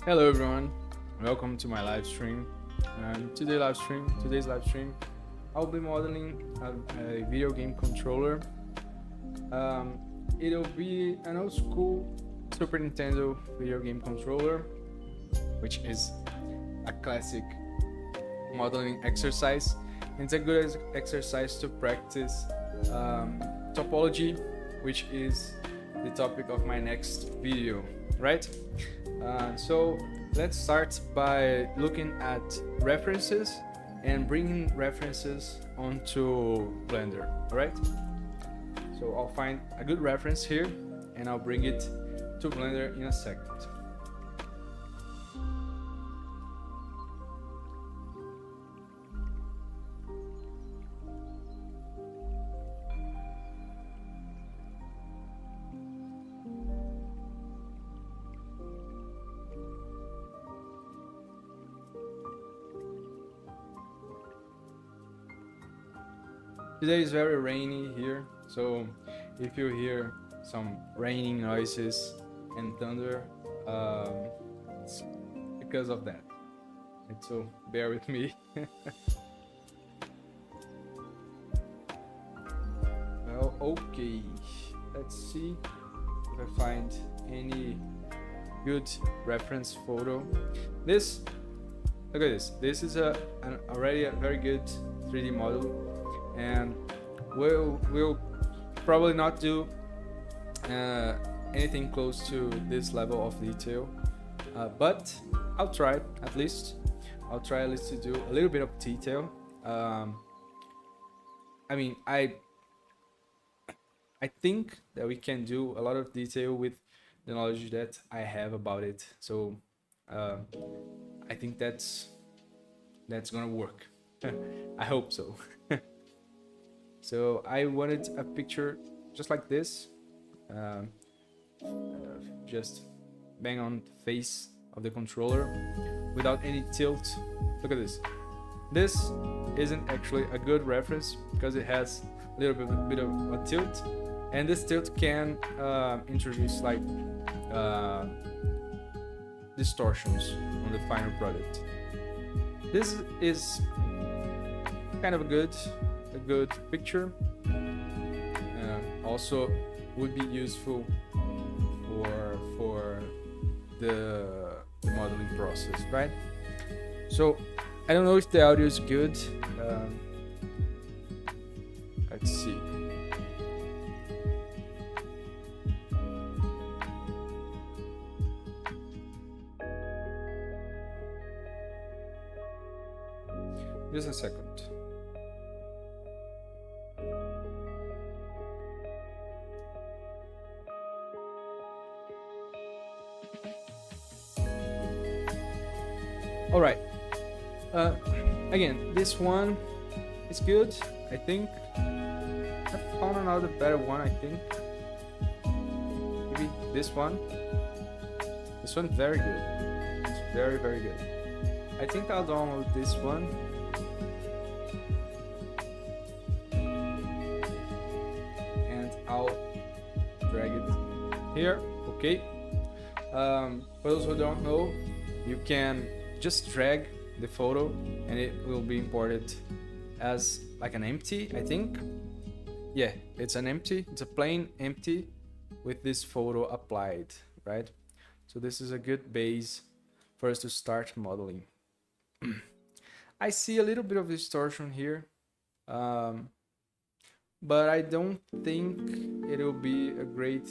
Hello everyone, welcome to my live stream. Today's live stream, I'll be modeling a video game controller. It'll be an old school Super Nintendo video game controller, which is a classic modeling exercise. It's a good exercise to practice topology, which is the topic of my next video, right? So let's start by looking at references and bringing references onto Blender, alright? So I'll find a good reference here and I'll bring it to Blender in a second. Today is very rainy here, so if you hear some raining noises and thunder, it's because of that. And so bear with me. Well, okay, let's see if I find any good reference photo. Look at this. This is already a very good 3D model. And we'll probably not do anything close to this level of detail, but I'll try at least. I'll try at least to do a little bit of detail. I mean, I think that we can do a lot of detail with the knowledge that I have about it. So I think that's gonna work. I hope so. So I wanted a picture just like this, just bang on the face of the controller without any tilt. Look at this. This isn't actually a good reference because it has a little bit of a tilt, and this tilt can introduce like distortions on the final product. This is kind of a good picture. Also would be useful for the modeling process, right? So I don't know if the audio is good. Let's see. Just a second. All right. Again, this one is good. I think I found another better one. I think maybe this one. This one's very good. It's very good. I think I'll download this one. And I'll drag it here. Okay. For those who don't know, you can just drag the photo and it will be imported as like an empty, I think. Yeah, it's a plain empty with this photo applied, right? So this is a good base for us to start modeling. I see a little bit of distortion here, but I don't think it'll be a great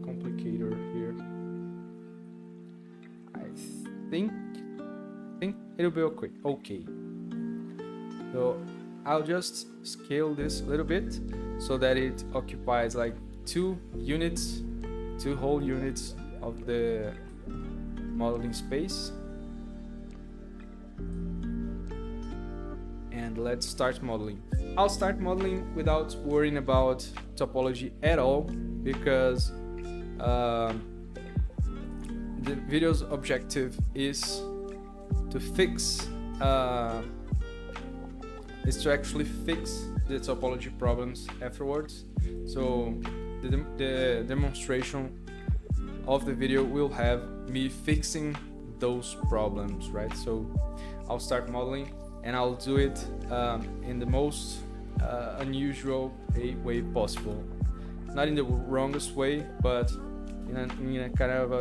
complicator here. I think it'll be okay. So I'll just scale this a little bit so that it occupies like two whole units of the modeling space. And let's start modeling. I'll start modeling without worrying about topology at all, because the video's objective is to actually fix the topology problems afterwards. So the demonstration of the video will have me fixing those problems, right? So I'll start modeling and I'll do it in the most unusual way possible. Not in the wrongest way, but in a kind of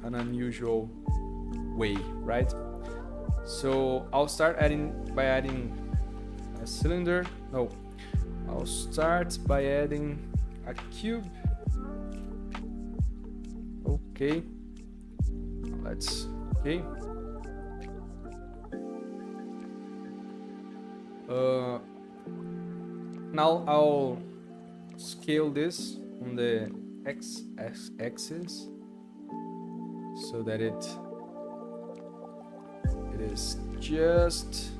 an unusual way, right? So I'll start by adding a cylinder. No, I'll start by adding a cube. Okay, okay. Now I'll scale this on the x-axis so that it is just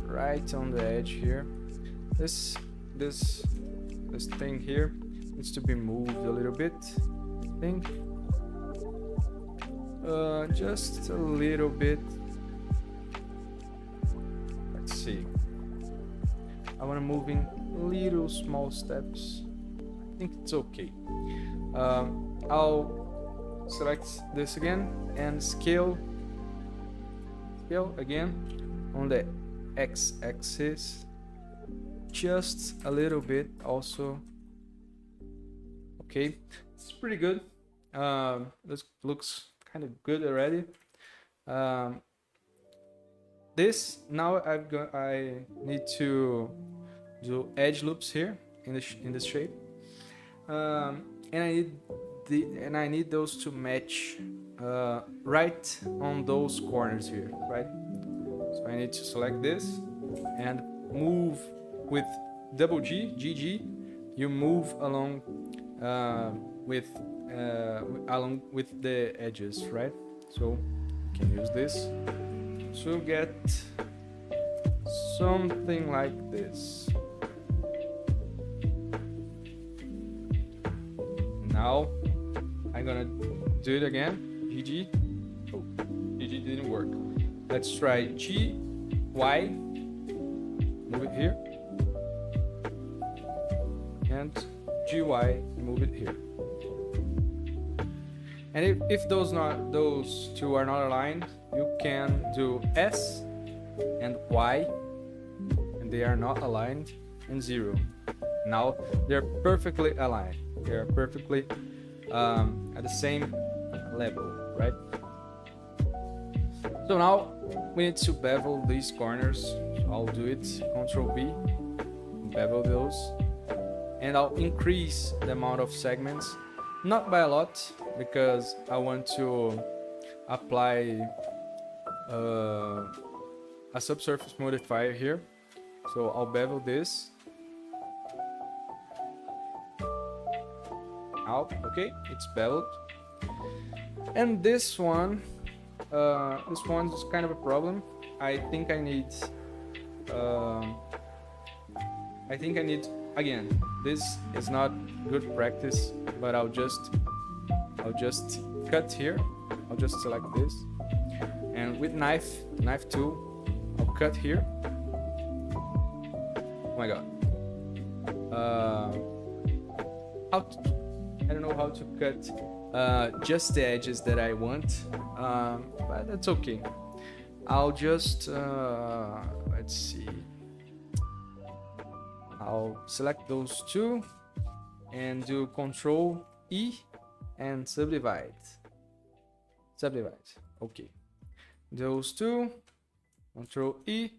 right on the edge here. This thing here needs to be moved a little bit, I think. Just a little bit. Let's see. I want to move in little small steps. I think it's okay. I'll select this again and scale again on the x-axis, just a little bit also. Okay, it's pretty good. This looks kind of good already. This now I need to do edge loops here in this shape, and I need those to match right on those corners here, right? So I need to select this and move with double G, GG. You move along with the edges, right? So you can use this to get something like this. Now I'm gonna do it again. GG. Oh, GG didn't work. Let's try G, Y. Move it here. And GY, move it here. And if those two are not aligned, you can do S and Y, and they are not aligned, and 0. Now they're perfectly aligned. They are perfectly at the same level, right? So now we need to bevel these corners. So I'll do it, Ctrl B, bevel those, and I'll increase the amount of segments, not by a lot, because I want to apply a subsurface modifier here. So I'll bevel this. Now, okay, it's beveled. And this one is kind of a problem. I think I need again, this is not good practice, but I'll just cut here. I'll just select this, and with knife tool, I'll cut here. Oh my god. I don't know how to cut just the edges that I want, but that's okay. I'll just let's see. I'll select those two and do Ctrl E and subdivide. Okay. Those two, Ctrl E,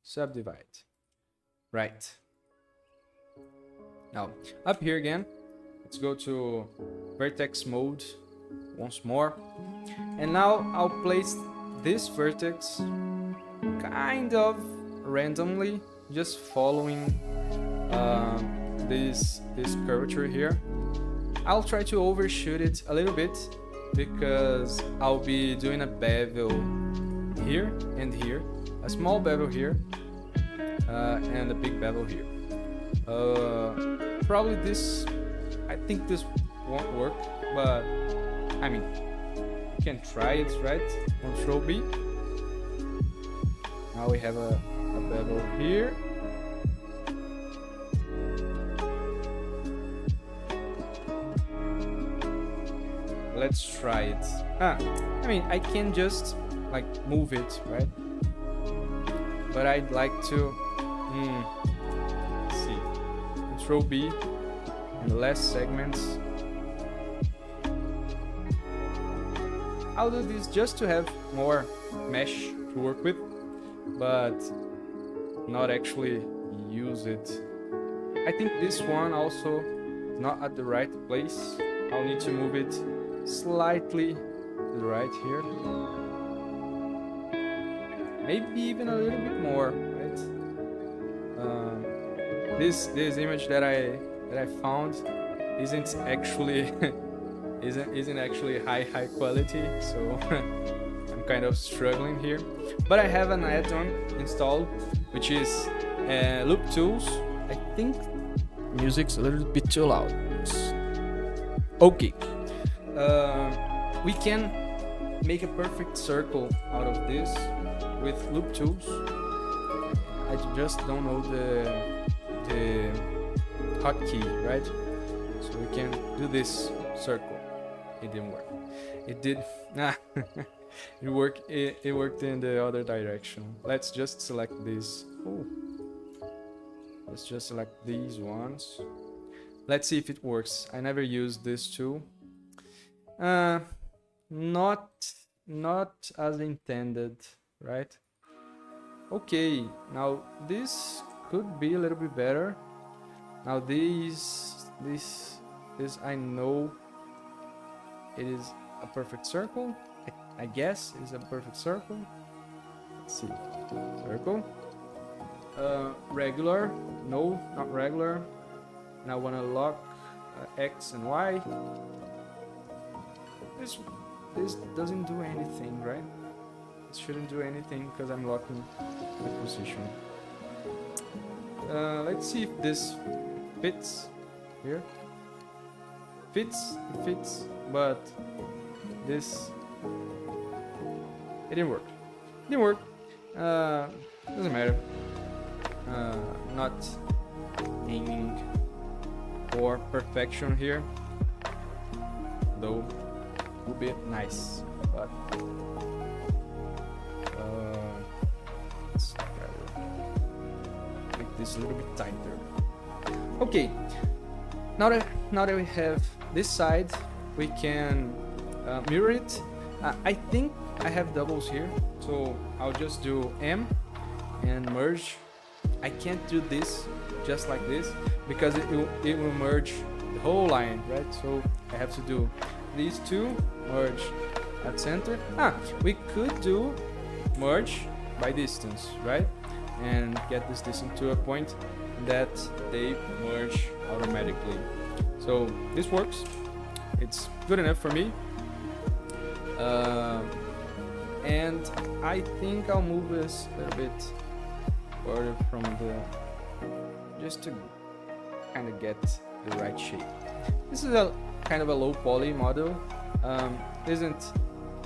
subdivide. Right. Now, up here again, let's go to vertex mode once more. And now I'll place this vertex kind of randomly, just following this curvature here. I'll try to overshoot it a little bit because I'll be doing a bevel here and here, a small bevel here, and a big bevel here. Probably this, I think this won't work, but I mean, you can try it, right? Ctrl B. Now we have a bevel here. let's try it. I mean, I can just like move it, right? But I'd like to let's see, Control B and less segments. I'll do this just to have more mesh to work with, but not actually use it. I think this one also is not at the right place. I'll need to move it slightly to the right here. Maybe even a little bit more, right? This image that I found isn't actually isn't actually high quality, so I'm kind of struggling here. But I have an add-on installed, which is Loop Tools. I think music's a little bit too loud. Okay. We can make a perfect circle out of this with Loop Tools. I just don't know the hotkey, right? So we can do this circle. It didn't work. It did. It worked. It worked in the other direction. Let's just select this. Oh. Let's just select these ones. Let's see if it works. I never used this tool. Not as intended, right? Okay. Now this could be a little bit better. Now this I know it is a perfect circle. I guess it is a perfect circle. Let's see. Circle. Regular. No, not regular. And I want to lock X and Y. This doesn't do anything, right? It shouldn't do anything because I'm locking the position. Let's see if this fits here. It fits, but this it didn't work. Doesn't matter. Not aiming for perfection here, though would be nice, but let's try to make this a little bit tighter. Okay, now that we have this side, we can mirror it. I think I have doubles here, so I'll just do M and merge. I can't do this just like this because it will merge the whole line, right? So I have to do these two, merge at center. We could do merge by distance, right? And get this distance to a point that they merge automatically. So this works. It's good enough for me. And I think I'll move this a little bit further from just to kind of get the right shape. This is a kind of a low poly model. Isn't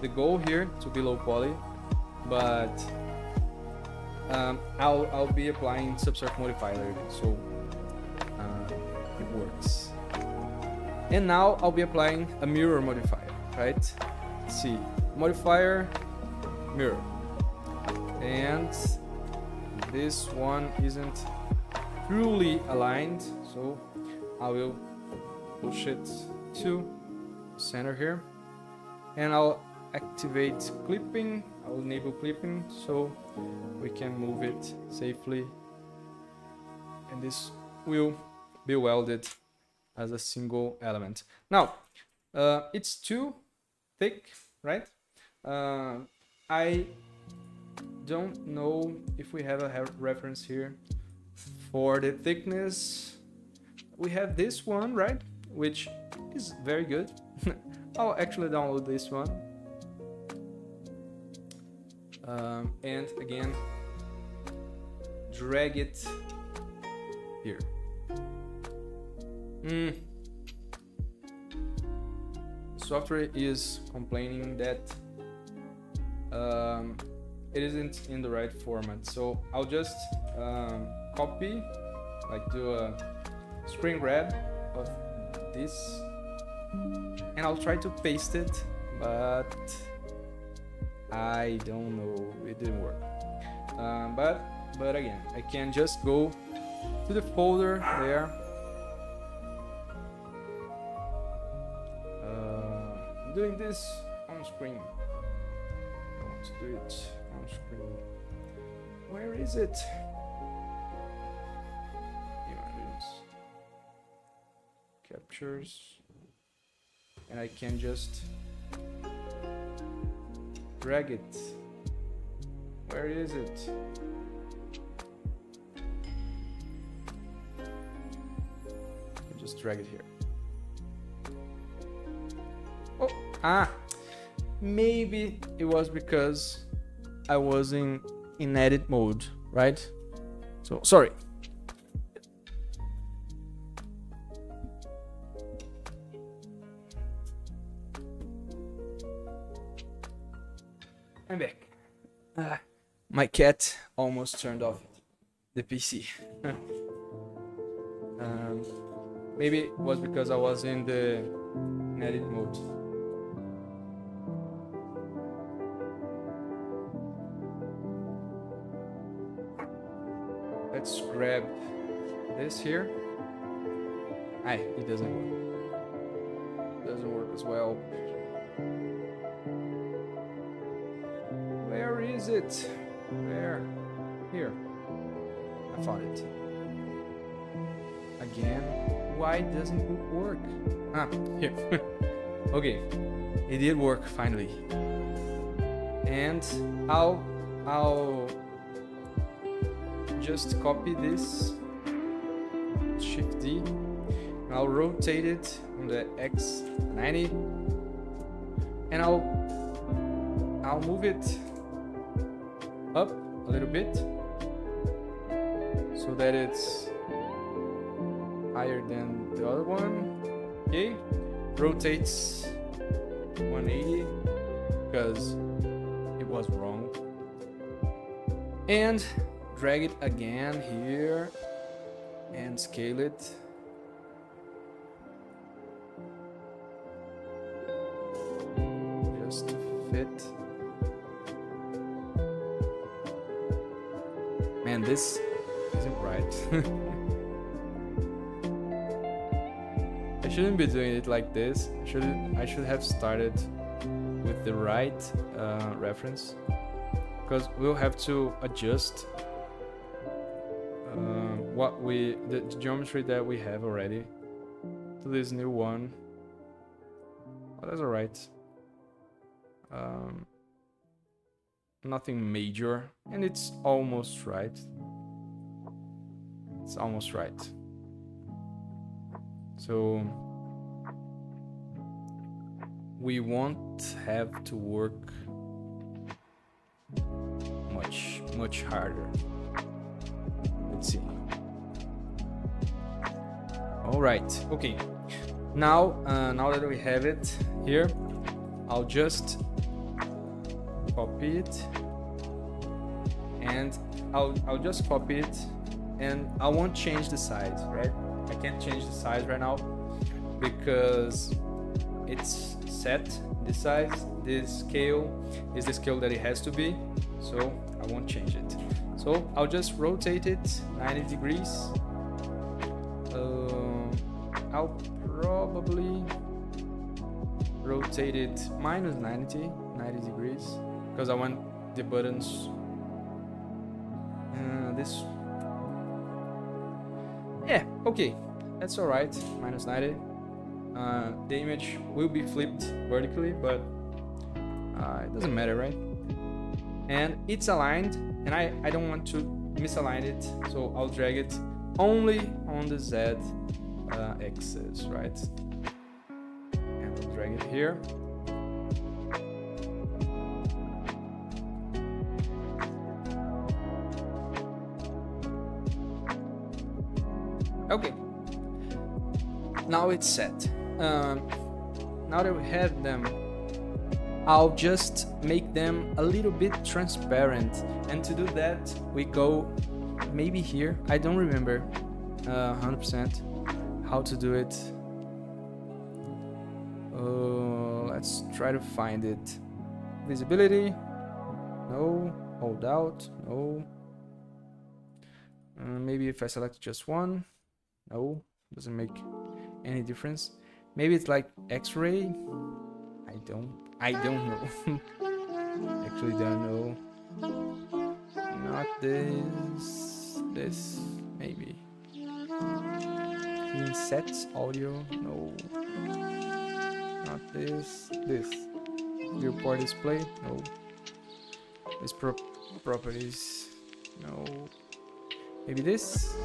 the goal here to be low poly, but I'll be applying subsurf modifier, so it works. And now I'll be applying a mirror modifier, right? Let's see, modifier, mirror, and this one isn't truly aligned, so I will push it to center here, and I'll activate clipping. I'll enable clipping so we can move it safely, and this will be welded as a single element. Now it's too thick, right? I don't know if we have a reference here for the thickness. We have this one, right, which is very good. I'll actually download this one, and again drag it here. Software is complaining that it isn't in the right format, so I'll just copy, like do a screen grab of this and I'll try to paste it, but I don't know, it didn't work. But again, I can just go to the folder there. I'm doing this on screen. I want to do it on screen. Where is it? Images, captures, and I can just drag it. Where is it? Just drag it here. Oh, maybe it was because I was in edit mode, right? So sorry. I'm back. My cat almost turned off the PC. Maybe it was because I was in the edit mode. Let's grab this here. It doesn't work. Doesn't work as well. Where is it? Where? Here. I found it. Again. Why doesn't it work? Here. Okay. It did work finally. And I'll just copy this, Shift D, and I'll rotate it on the X90, and I'll move it up a little bit so that it's higher than the other one. Okay, rotates 180 because it was wrong, and drag it again here and scale it. Just to fit. Man, this isn't right. I shouldn't be doing it like this. I should have started with the right reference, because we'll have to adjust the geometry that we have already to this new one. Oh, that's alright. Nothing major, and it's almost right. It's almost right. So we won't have to work much harder. Let's see. All right. Okay. Now that we have it here, I'll just copy it, and I'll just copy it, and I won't change the size, right? I can't change the size right now because it's set. The size, this scale is the scale that it has to be, so I won't change it. So I'll just rotate it 90 degrees. I'll probably rotate it minus 90 degrees because I want the buttons this. Yeah, okay, that's all right. Minus 90. The image will be flipped vertically, but it doesn't matter, right? And it's aligned, and I don't want to misalign it, so I'll drag it only on the Z axis, right? And I'll drag it here. Okay, now it's set. Now that we have them, I'll just make them a little bit transparent, and to do that we go maybe here. I don't remember 100% how to do it. Let's try to find it. Visibility, no. Hold out, no. Maybe if I select just one, no, doesn't make any difference. Maybe it's like X-ray. I don't know. Actually don't know. Not this maybe. Clean sets audio, no. Not this. Viewport display, no. This properties, no. Maybe this.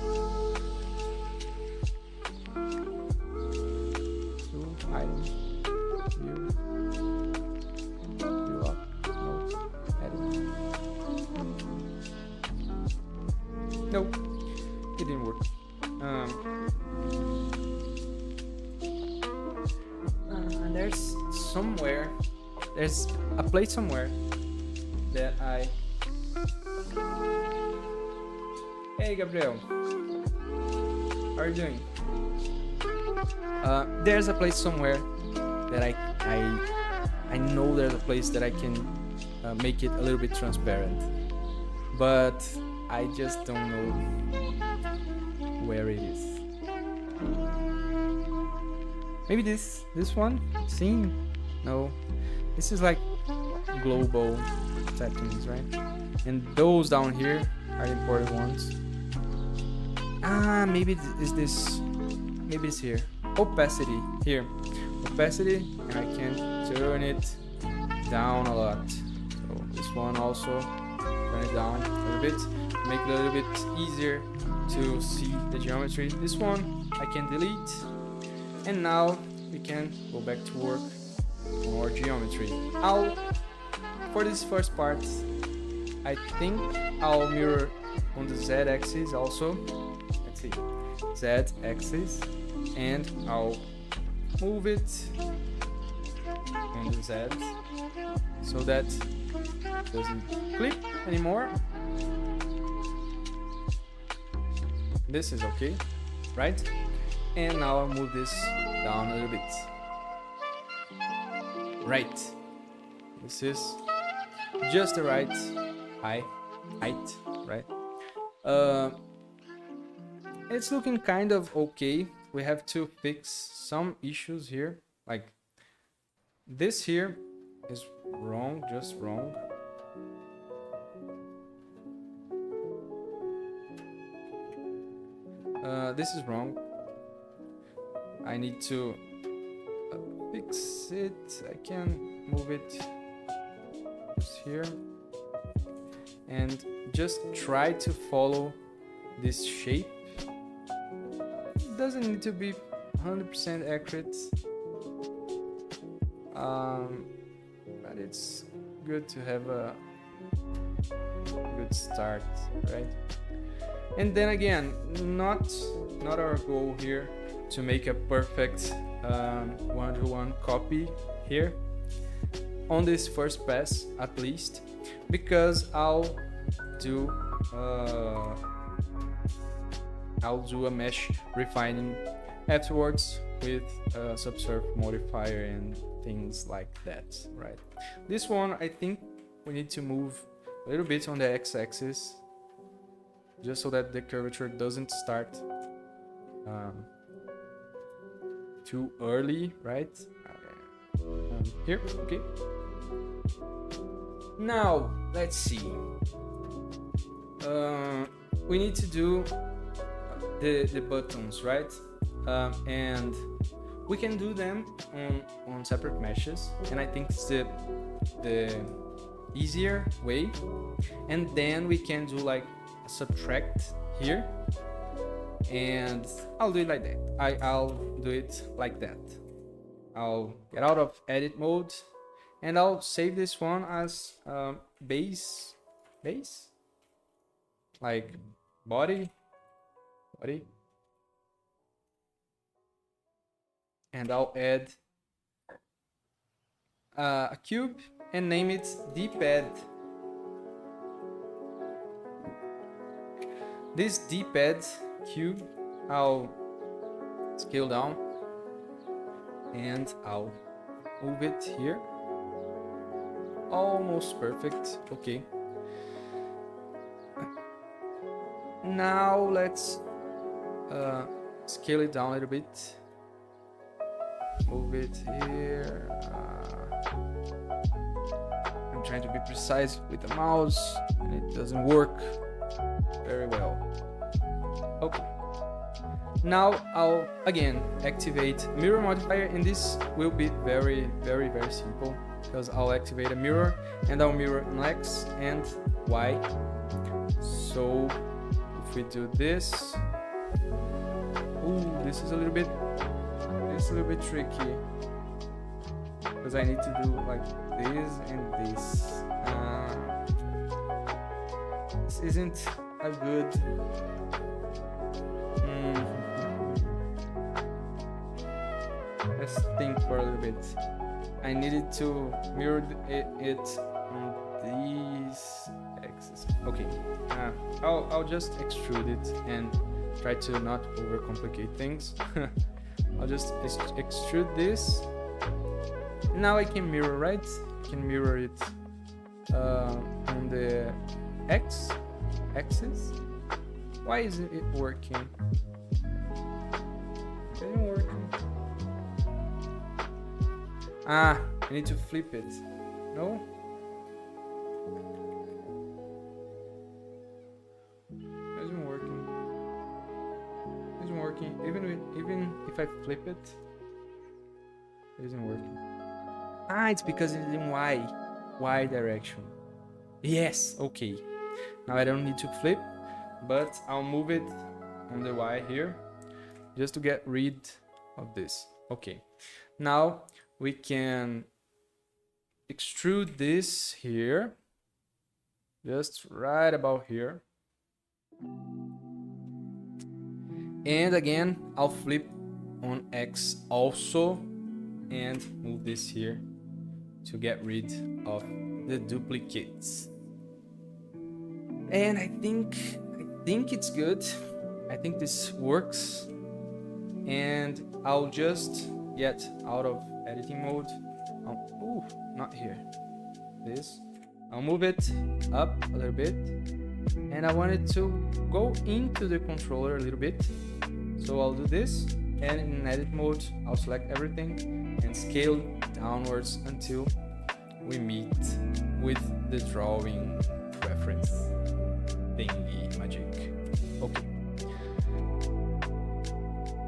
Item. View. View up. No. Edit. No. It didn't work. There's a place somewhere that I... Hey Gabriel, how are you doing? There's a place somewhere that I know there's a place that I can make it a little bit transparent, but I just don't know where it is. Maybe this one? Scene? No. This is like global settings, right? And those down here are the important ones. Maybe it's this. Maybe it's here. Opacity. Here. Opacity, and I can turn it down a lot. So this one also, turn it down a little bit to make it a little bit easier to see the geometry. This one I can delete, and now we can go back to work on our geometry. For this first part, I think I'll mirror on the z-axis also. Let's see, z-axis, and I'll move it on the z so that it doesn't clip anymore. This is okay, right? And now I'll move this down a little bit. Right. This is just the right height, right? It's looking kind of okay. We have to fix some issues here. Like this here is wrong, just wrong. This is wrong. I need to fix it. I can move it just here and just try to follow this shape. It doesn't need to be 100% accurate, but it's good to have a good start, right? And then again, not our goal here to make a perfect one-to-one copy here on this first pass, at least, because I'll do a mesh refining afterwards with a subsurf modifier and things like that, right? This one, I think we need to move a little bit on the x-axis just so that the curvature doesn't start too early, right? Here, okay. Now, let's see. We need to do the buttons, right? And we can do them on separate meshes, and I think it's the easier way. And then we can do like a subtract here, and I'll do it like that. I'll do it like that. I'll get out of edit mode, and I'll save this one as base, like body, and I'll add a cube and name it D-pad. This D-pad cube, I'll scale down and I'll move it here. Almost perfect. Okay. Now let's scale it down a little bit. Move it here. I'm trying to be precise with the mouse and it doesn't work very well. Okay. Now I'll again activate mirror modifier, and this will be very simple because I'll activate a mirror and I'll mirror in X and Y. So if we do this, ooh, this is a little bit tricky because I need to do like this and this. This isn't a good. Let's think for a little bit. I needed to mirror it on these axes. Okay, I'll just extrude it and try to not overcomplicate things. I'll just extrude this. Now I can mirror, right? I can mirror it on the axis. Why isn't it working? It isn't working. I need to flip it. No? It isn't working. It isn't working. Even if I flip it, it isn't working. It's because it's in Y direction. Yes, okay. Now I don't need to flip, but I'll move it on the Y here just to get rid of this. Okay. Now we can extrude this here, just right about here. And again, I'll flip on X also and move this here to get rid of the duplicates. And I think it's good. I think this works. And I'll just get out of editing mode. Oh, not here. This. I'll move it up a little bit. And I want it to go into the controller a little bit. So I'll do this. And in edit mode, I'll select everything and scale downwards until we meet with the drawing reference thingy magic. Okay.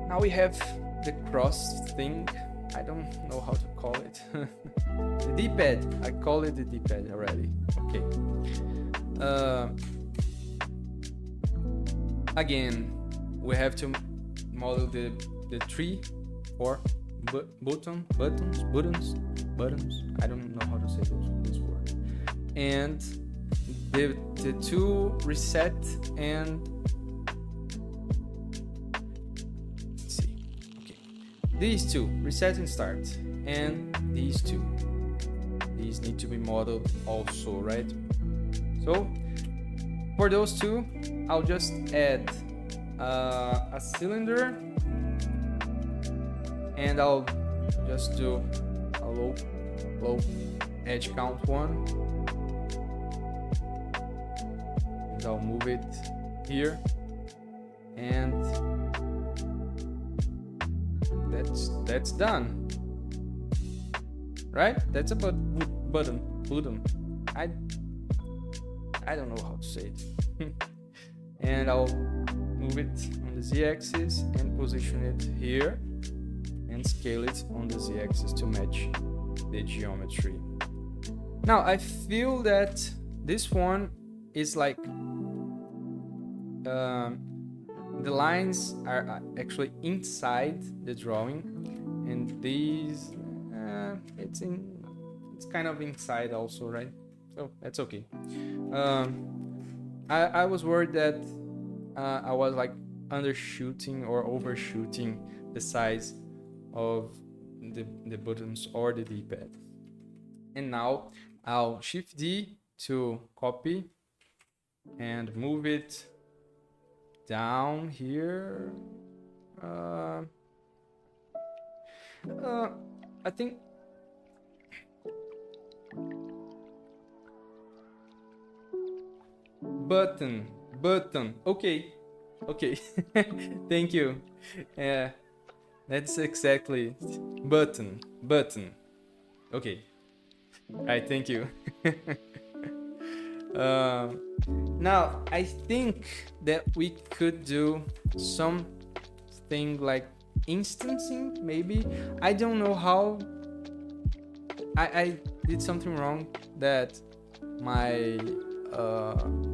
Now we have the cross thing. I don't know how to call it. The D-pad. I call it the D-pad already. Okay. Again, we have to model the three or buttons. I don't know how to say this word. And the two reset and these two, reset and start, and these two. These need to be modeled also, right? So, for those two, I'll just add a cylinder, and I'll just do a low edge count 1. And I'll move it here, and that's done, right? That's a button. I don't know how to say it. And I'll move it on the z-axis and position it here and scale it on the z-axis to match the geometry. Now I feel that this one is like the lines are actually inside the drawing, and these it's kind of inside also, right? So that's okay. I was worried that I was like undershooting or overshooting the size of the buttons or the D-pad. And now I'll Shift D to copy and move it down here. I think Button, button. Okay, okay. Thank you. Yeah, that's exactly it. Button, button. Okay. Right, thank you. Now, I think that we could do something like instancing, maybe. I don't know how. I did something wrong that my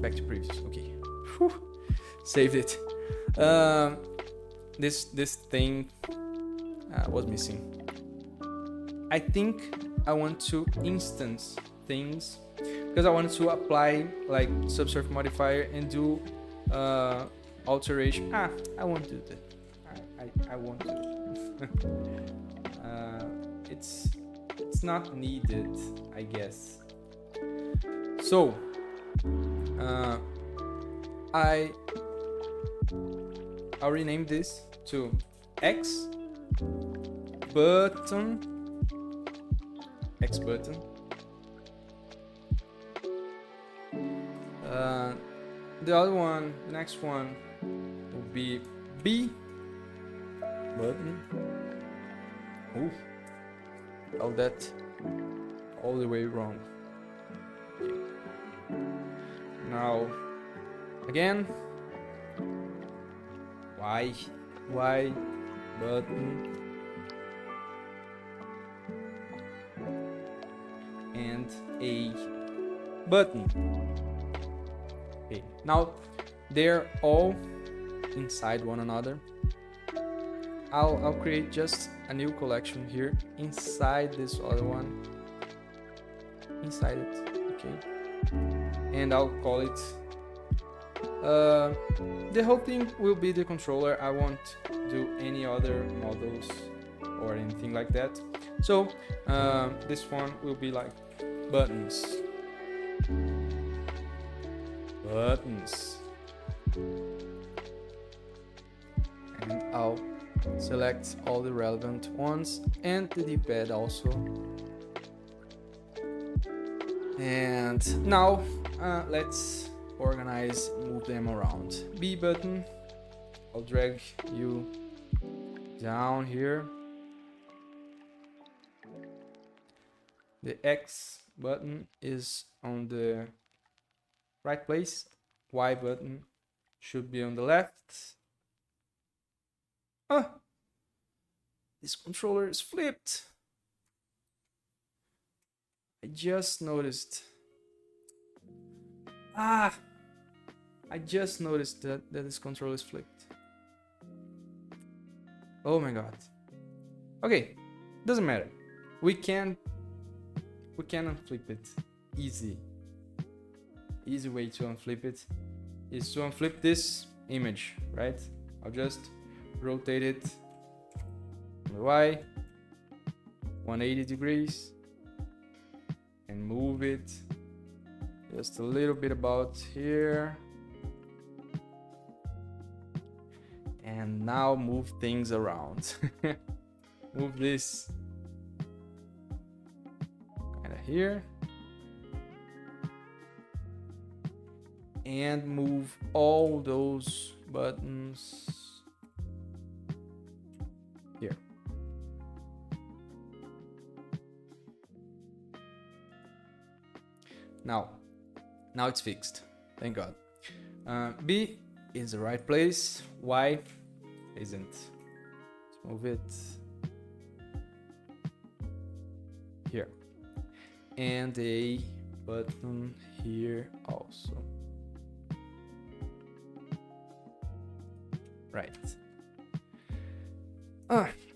back to previous. Okay, whew, saved it. This thing was missing. I think I want to instance things because I want to apply like subsurf modifier and do alteration. I won't do that. I won't do it. It's not needed, I guess. So I'll rename this to X button. X button. The other one, the next one, will be B button. Ooh, all that all the way wrong. Okay. Now, again, Y button. And a button. Okay, now they're all inside one another. I'll create just a new collection here inside this other one. Inside it, okay. And I'll call it. The whole thing will be the controller. I won't do any other models or anything like that. So this one will be like buttons. Buttons. And I'll select all the relevant ones and the D-pad also. And now let's organize, move them around. B button, I'll drag you down here. The X button is on the right place. Y button should be on the left. Ah! This controller is flipped. I just noticed. I just noticed that this controller is flipped. Oh my god. Okay, doesn't matter. We can unflip it. Easy way to unflip it is to unflip this image, right? I'll just rotate it on the Y 180 degrees and move it just a little bit about here. And now move things around. Move this kind of here. And move all those buttons here. Now it's fixed. Thank God. B is the right place. Y isn't. Let's move it here. And a button here also. Right.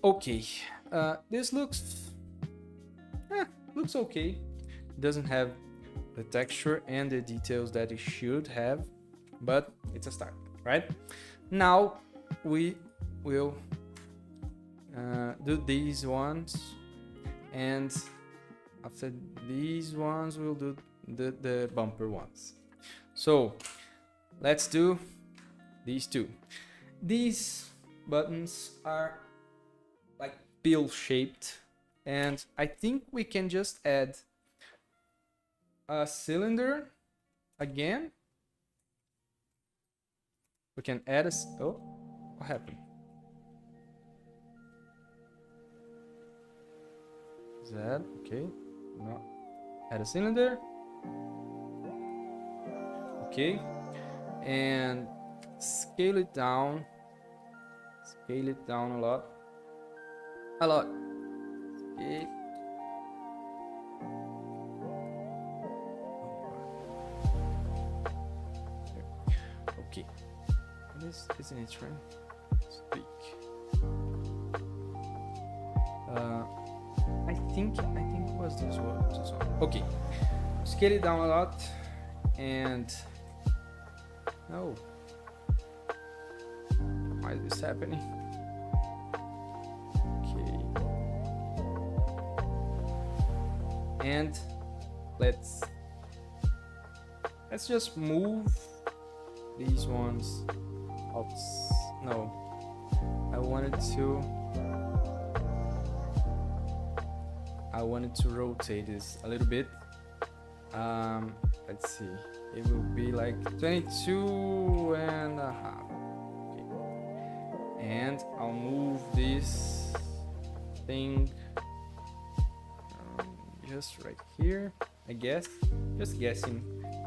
Okay. This looks okay. Doesn't have the texture and the details that it should have, but it's a start, right? Now we will do these ones, and after these ones we'll do the bumper ones. So let's do these two. These buttons are like pill shaped, and I think we can just add a cylinder again. We can add a... Oh, what happened? Is that okay? No. Add a cylinder. Okay. And scale it down. Scale it down a lot. A lot. Okay. Okay. This isn't it, right? Speak. I think it was this one. Okay. Scale it down a lot, and no. Why is this happening? Okay. And let's just move these ones out. No, I wanted to rotate this a little bit. Let's see, it will be like 22 and a half. Okay. And I'll move this thing just right here, I guess, just guessing,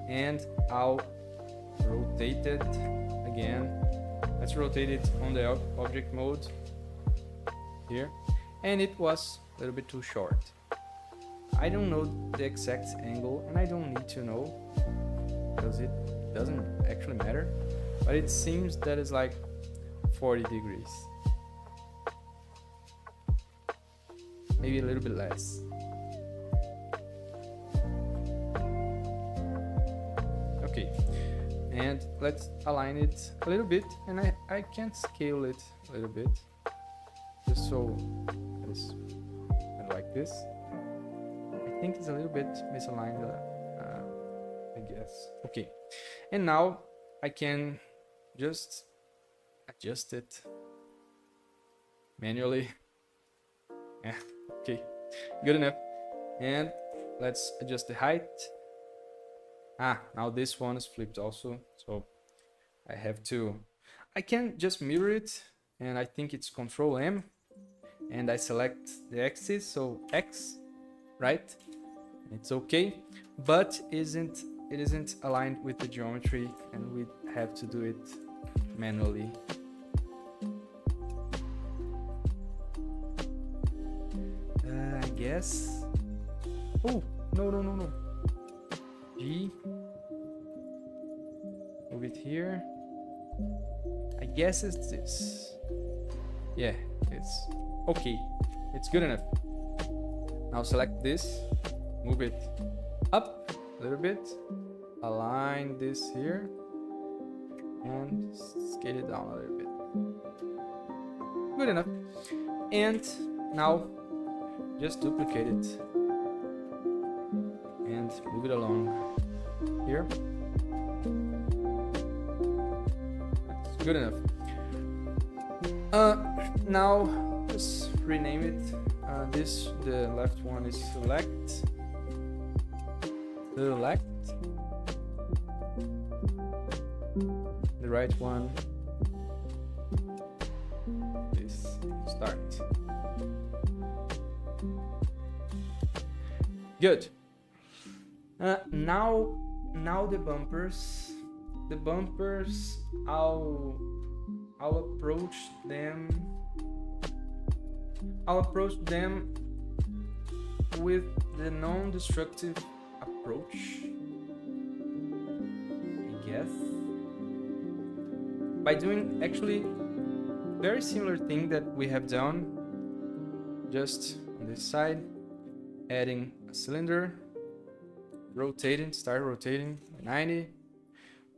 and I'll rotate it again. Let's rotate it on the object mode here, and it was a little bit too short. I don't know the exact angle, and I don't need to know because it doesn't actually matter, but it seems that it's like 40 degrees, maybe a little bit less. Okay, and let's align it a little bit, and I can scale it a little bit just so it's like this. I think it's a little bit misaligned, I guess. Okay, and now I can just adjust it manually. Yeah, okay, good enough. And let's adjust the height. Now this one is flipped also, so I can just mirror it, and I think it's Control M, and I select the axis, so X, right? It's okay, but it isn't aligned with the geometry, and we have to do it manually. I guess. Oh, no. G. Move it here. I guess it's this. Yeah, it's okay. It's good enough. Now select this. Move it up a little bit, align this here, and scale it down a little bit. Good enough. And now just duplicate it and move it along here. That's good enough. Now just rename it. The left one is select. The right one is start. Good. Now the bumpers. I'll approach them. I'll approach them with the non-destructive approach, I guess, by doing actually very similar thing that we have done just on this side, adding a cylinder, start rotating by 90,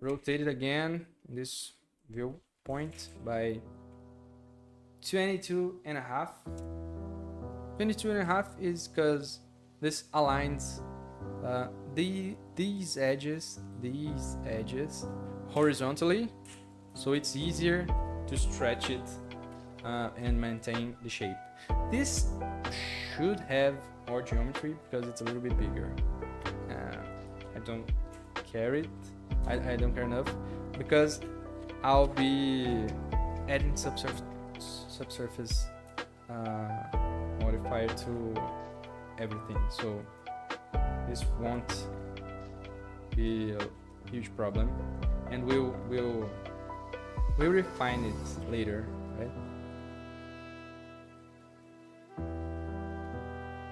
rotate it again in this viewpoint by 22 and a half. 22 and a half is because this aligns these edges horizontally, so it's easier to stretch it and maintain the shape. This should have more geometry because it's a little bit bigger. don't care it. I don't care enough because I'll be adding subsurface modifier to everything, so this won't be a huge problem, and we'll refine it later, right?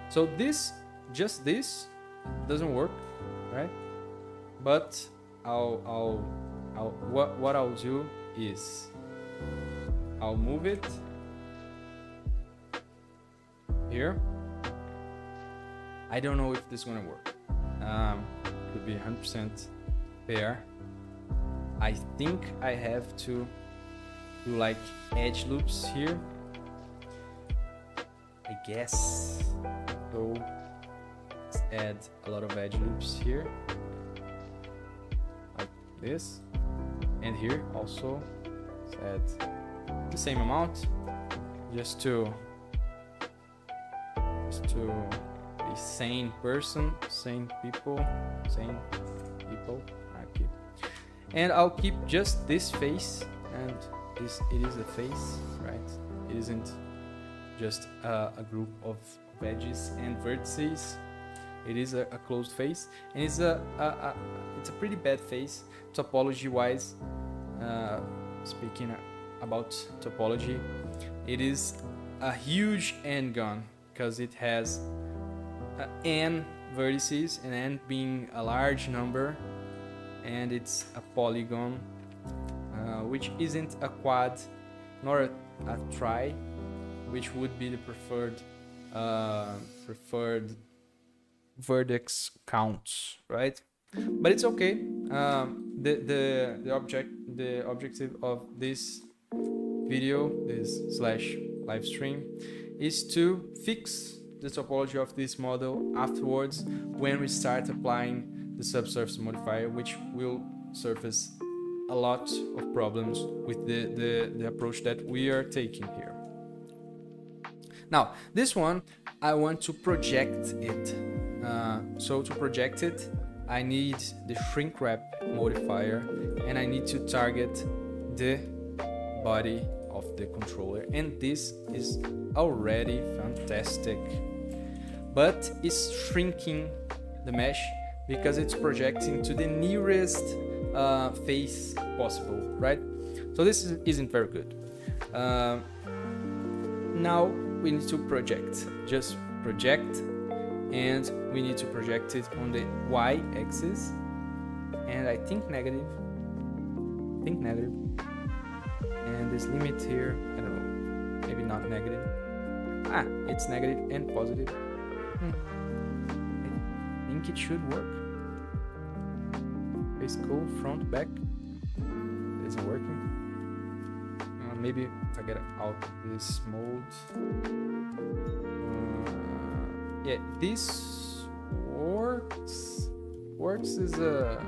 So just this doesn't work, right? But what I'll do is I'll move it here. I don't know if this is gonna work. Could be 100% fair. I think I have to do like edge loops here, I guess. So let's add a lot of edge loops here, like this, and here also let's add the same amount, just to be sane people. Okay. And I'll keep just this face, and it is a face, right? It isn't just a group of edges and vertices. It is a closed face, and it's a pretty bad face topology wise. Speaking about topology, it is a huge n-gon because it has n vertices, and n being a large number, and it's a polygon, which isn't a quad nor a tri, which would be the preferred vertex counts, right? But it's okay. The objective of this video, this slash live stream, is to fix the topology of this model afterwards when we start applying the subsurface modifier, which will surface a lot of problems with the approach that we are taking here. Now, this one, I want to project it. So to project it, I need the shrink wrap modifier, and I need to target the body of the controller, and this is already fantastic, but it's shrinking the mesh because it's projecting to the nearest face possible, right? So this isn't very good. Now we need to project, just project, and we need to project it on the y-axis, and I think negative, and this limit here, I don't know, maybe not negative. It's negative and positive. I think it should work. Face cool, front, back. It isn't working. Maybe if I get out of this mode. Yeah, this works. Works is a...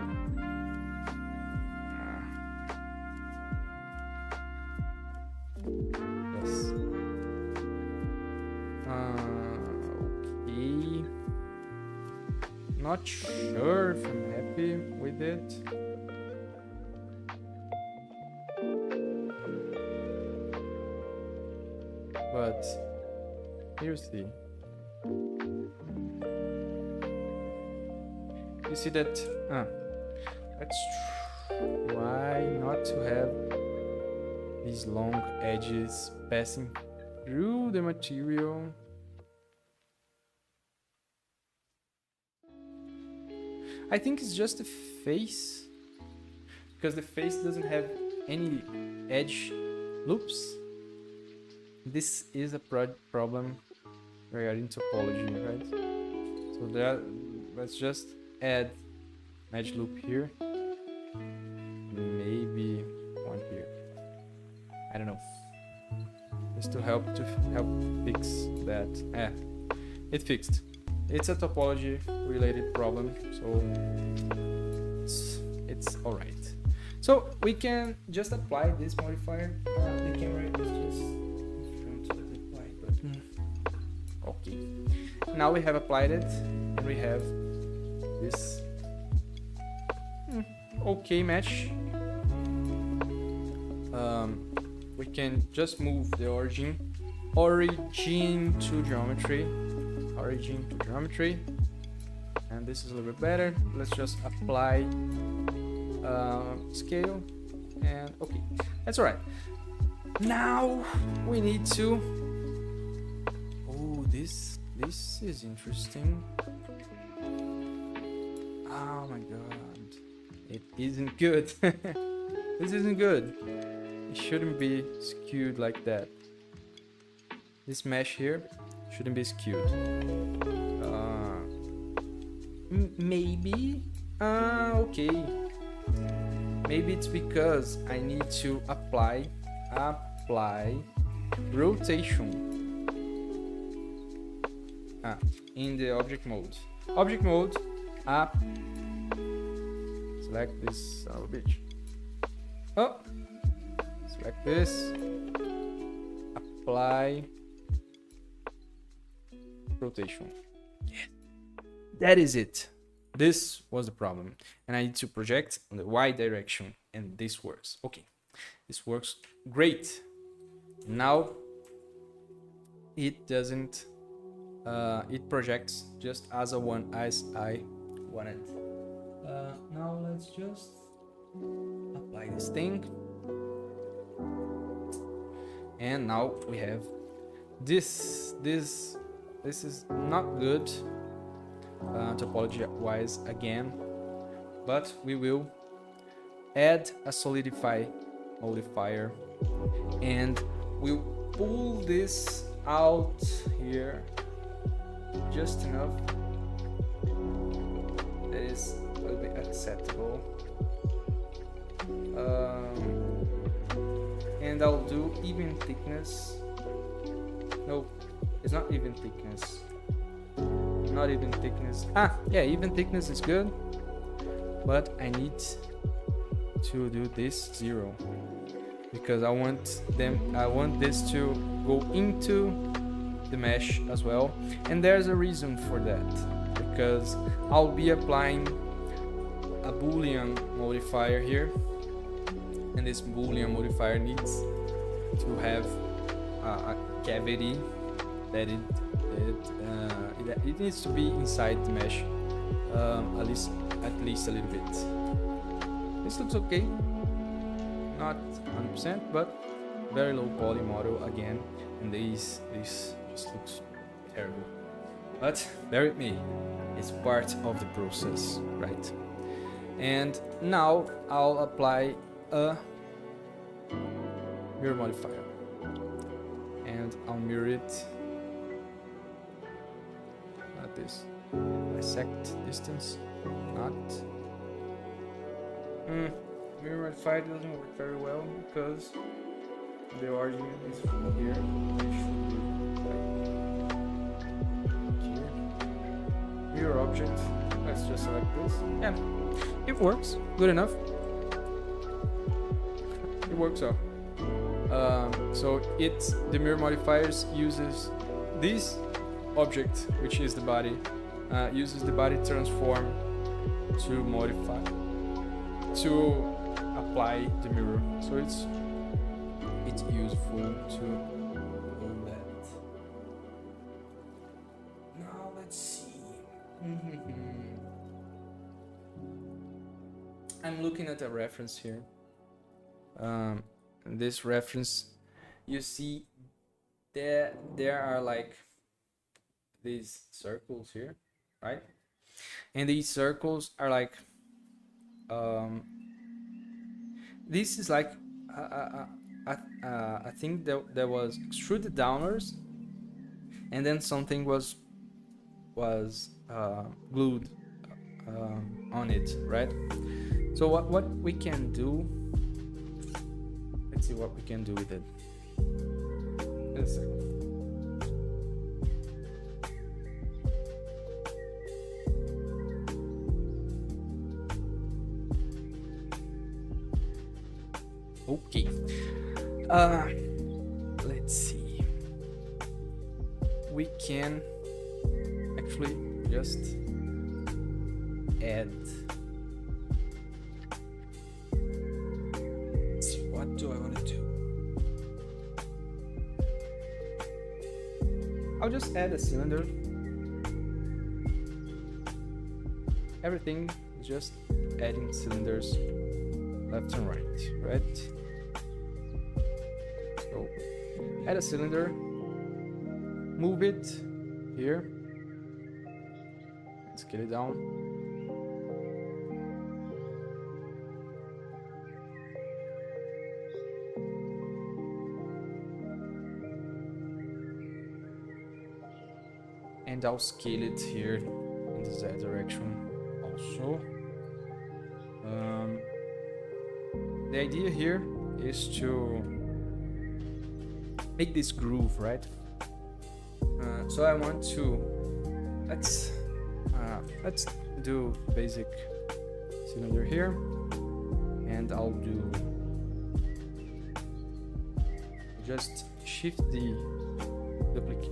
yes. Okay. Not sure if I'm happy with it. But here's the... you see that? Let's try not to have these long edges passing through the material. I think it's just the face, because the face doesn't have any edge loops. This is a problem regarding topology, right? So let's just add an edge loop here, maybe one here. I don't know, just to help fix that. It fixed. It's a topology related problem, so it's all right. So we can just apply this modifier. The camera is just in front of the apply button. Okay. Now we have applied it, and we have this okay mesh. We can just move the origin to geometry, and this is a little bit better. Let's just apply scale, and okay, that's all right. Now we need to. Oh, this is interesting. Oh my god, it isn't good. This isn't good. It shouldn't be skewed like that. This mesh here shouldn't be skewed. Maybe. Okay. Maybe it's because I need to apply rotation in the object mode. Object mode. Select this son of a bitch. Oh. Select this, apply rotation. Yeah, that is it. This was the problem, and I need to project on the Y direction, and this works. Okay, this works great. Now it doesn't. It projects just as I wanted. Now let's just apply this thing. And now we have this is not good topology wise again, but we will add a solidify modifier, and we'll pull this out here just enough that is a little bit acceptable. And I'll do even thickness. No, it's not even thickness. Not even thickness. Yeah, even thickness is good. But I need to do this 0 because I want this to go into the mesh as well. And there's a reason for that, because I'll be applying a Boolean modifier here. And this Boolean modifier needs to have a cavity that it needs to be inside the mesh, at least a little bit. This looks okay, not 100%, but very low poly model again, and this just looks terrible. But bear with me, it's part of the process, right? And now I'll apply a mirror modifier, and I'll mirror it like this. Bisect distance, not. Mirror modifier doesn't work very well because the origin is from here. It should be like here. Mirror object. Let's just select this. Yeah, it works. Good enough. It works out. So the mirror modifiers uses this object, which is the body, uses the body transform to modify, to apply the mirror. So it's useful to do that. Now let's see. I'm looking at a reference here. This reference, you see there are like these circles here, right? And these circles are like this is like I think there was extruded downwards, and then something was glued on it, right? So what we can do, let's see what we can do with it. In a second. Okay. Let's see. We can actually just add I'll just add a cylinder. Everything is just adding cylinders left and right? So add a cylinder, move it here, scale it down. And I'll scale it here in the Z direction also. The idea here is to make this groove, right? So I want to let's do basic cylinder here, and I'll do just shift the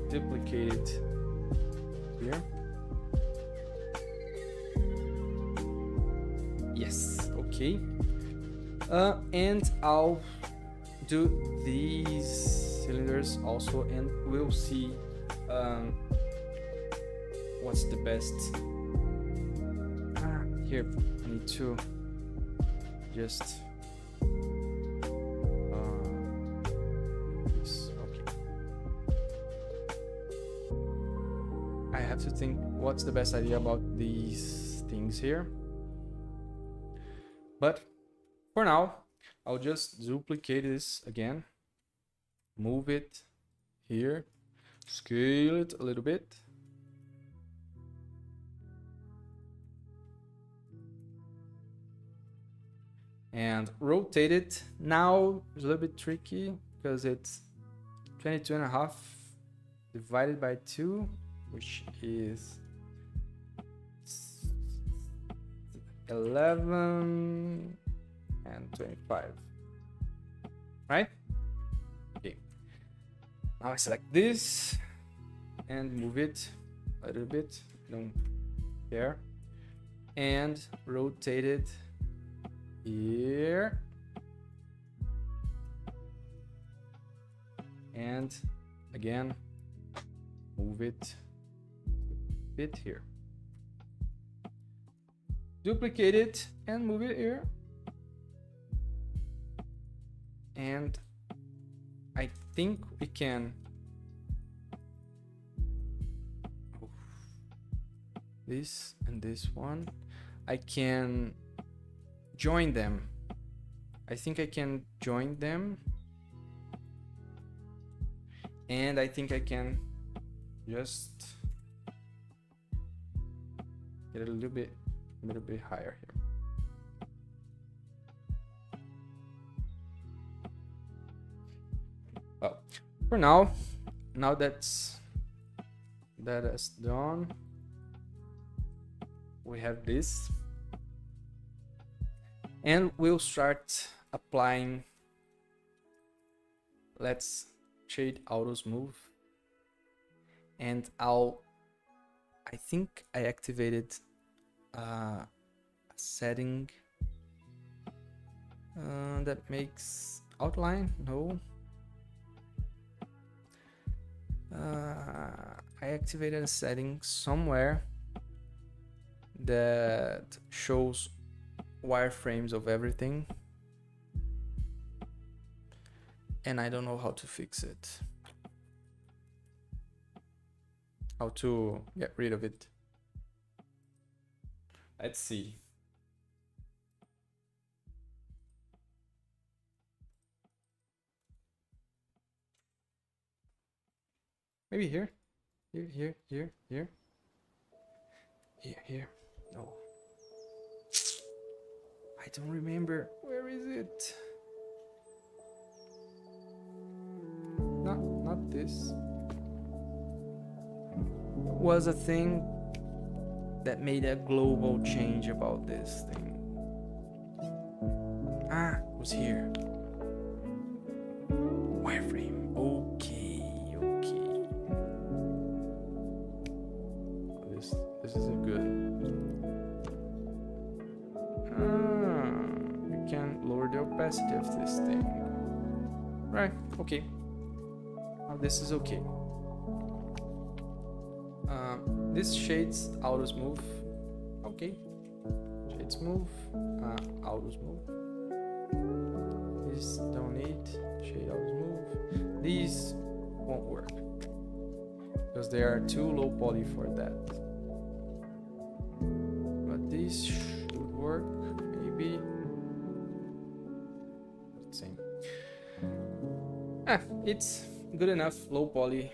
duplicate here. Yes, okay. And I'll do these cylinders also, and we'll see what's the best. Here I need to just this. Okay, I have to think what's the best idea about these things here, but for now I'll just duplicate this again, move it here, scale it a little bit, and rotate it. Now it's a little bit tricky because it's 22.5 divided by 2, which is 11 and 25, right? Okay, now I select this and move it a little bit, don't care, and rotate it here, and again move it fit here, duplicate it and move it here, and I think we can this and this one, I can join them. I think I can join them, and I think I can just get a little bit higher here. Oh, for now that's done, we have this, and we'll start applying. Let's shade auto smooth, and I think I activated a setting that makes outline. No, I activated a setting somewhere that shows wireframes of everything, and I don't know how to fix it, how to get rid of it. Let's see. Maybe here. Here. No. I don't remember. Where is it? Not this. Was a thing that made a global change about this thing. It was here. Wireframe. Okay. This is a good. You can lower the opacity of this thing. Right, okay. Now this is okay. This shades auto smooth. Okay, shade smooth, auto smooth. This don't need shade auto smooth. These won't work because they are too low poly for that. But this should work, maybe. Same. It's good enough low poly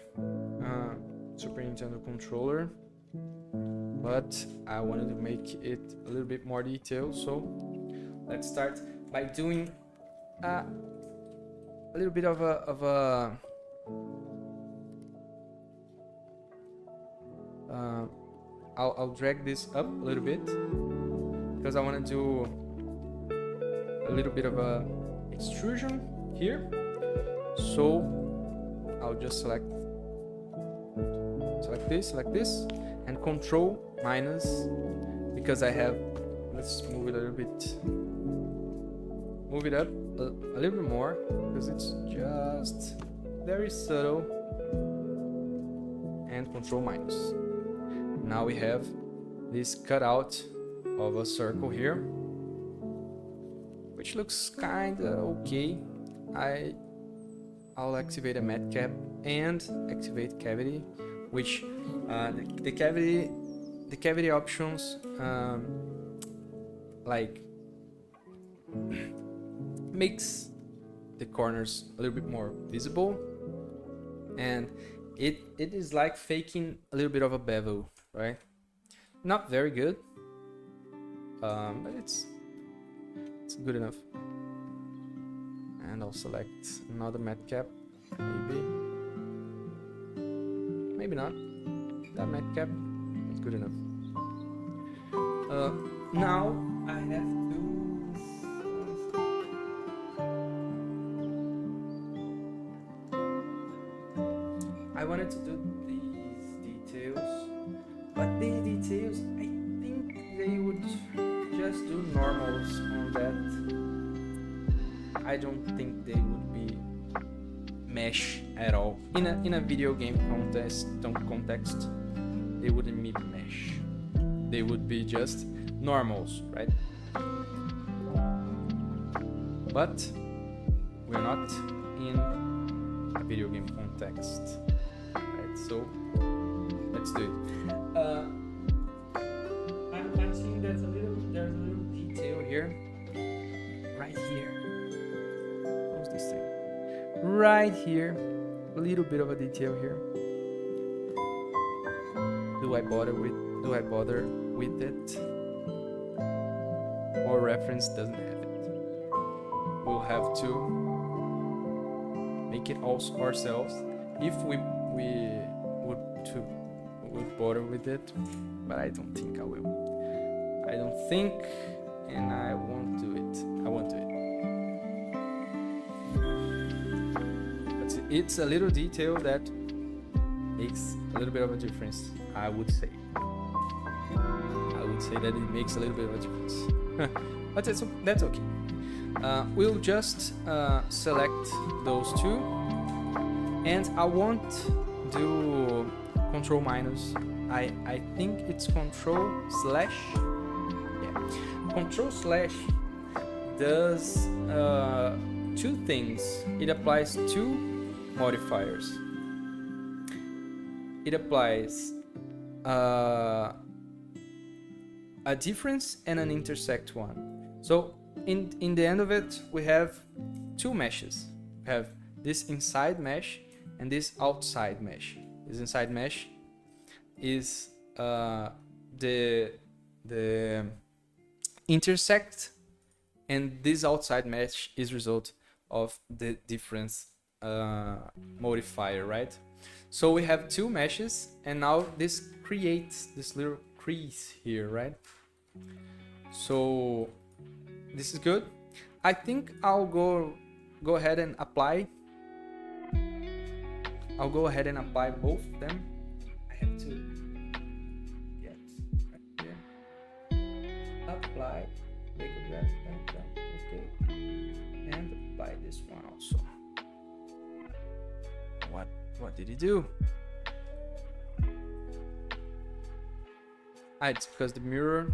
Super Nintendo controller, but I wanted to make it a little bit more detailed, so let's start by doing a little bit of a I'll drag this up a little bit because I want to do a little bit of a extrusion here. So I'll just select this, and Control minus, because I have, let's move it a little bit, move it up a little bit more because it's just very subtle, and Control minus. Now we have this cutout of a circle here, which looks kinda okay. I'll activate a matte cap and activate cavity, which the cavity options like makes the corners a little bit more visible, and it is like faking a little bit of a bevel, right? Not very good, but it's good enough. And I'll select another matte cap, maybe not. That matte cap is good enough. Now I have to I wanted to do these details, but these details I think they would just do normals on that. I don't think they would be mesh at all. In a video game context, they wouldn't be mesh. They would be just normals, right? But we're not in a video game context, right? So let's do it. I'm seeing there's a little detail here, right here. This thing right here, a little bit of a detail here. Do I bother with it? Our reference doesn't have it. We'll have to make it also ourselves if we would bother with it, but I don't think I will. I don't think, and I won't do it. I won't do it. It's a little detail that makes a little bit of a difference, I would say. I would say that it makes a little bit of a difference. But that's okay. We'll just select those two, and I won't do Control minus. I think it's Control slash. Yeah, Control slash does two things. It applies two modifiers. It applies a difference and an intersect one. So in the end of it, we have two meshes. We have this inside mesh and this outside mesh. This inside mesh is the intersect, and this outside mesh is result of the difference modifier, right? So we have two meshes, and now this creates this little crease here, right? So this is good. I think I'll go ahead and apply. I'll go ahead and apply both of them. I have to get right here. Apply. Make it that. Okay. And apply this one also. What did he do? It's because the mirror,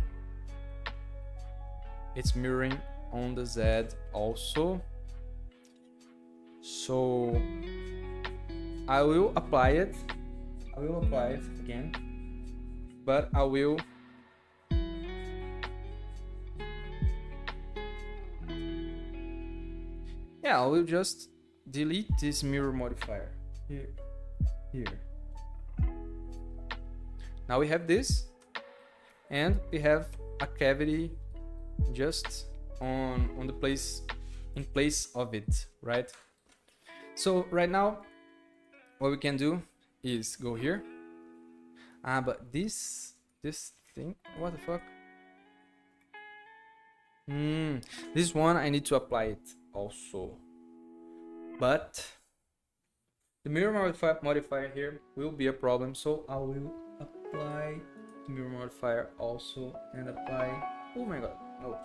it's mirroring on the Z also. So I will apply it. I will apply it again, but I will just delete this mirror modifier here. Now we have this, and we have a cavity just on the place, in place of it, right? So right now what we can do is go here. But this thing, what the fuck? This one I need to apply it also, but the mirror modifier here will be a problem, so I will apply the mirror modifier also and apply, oh my god, no.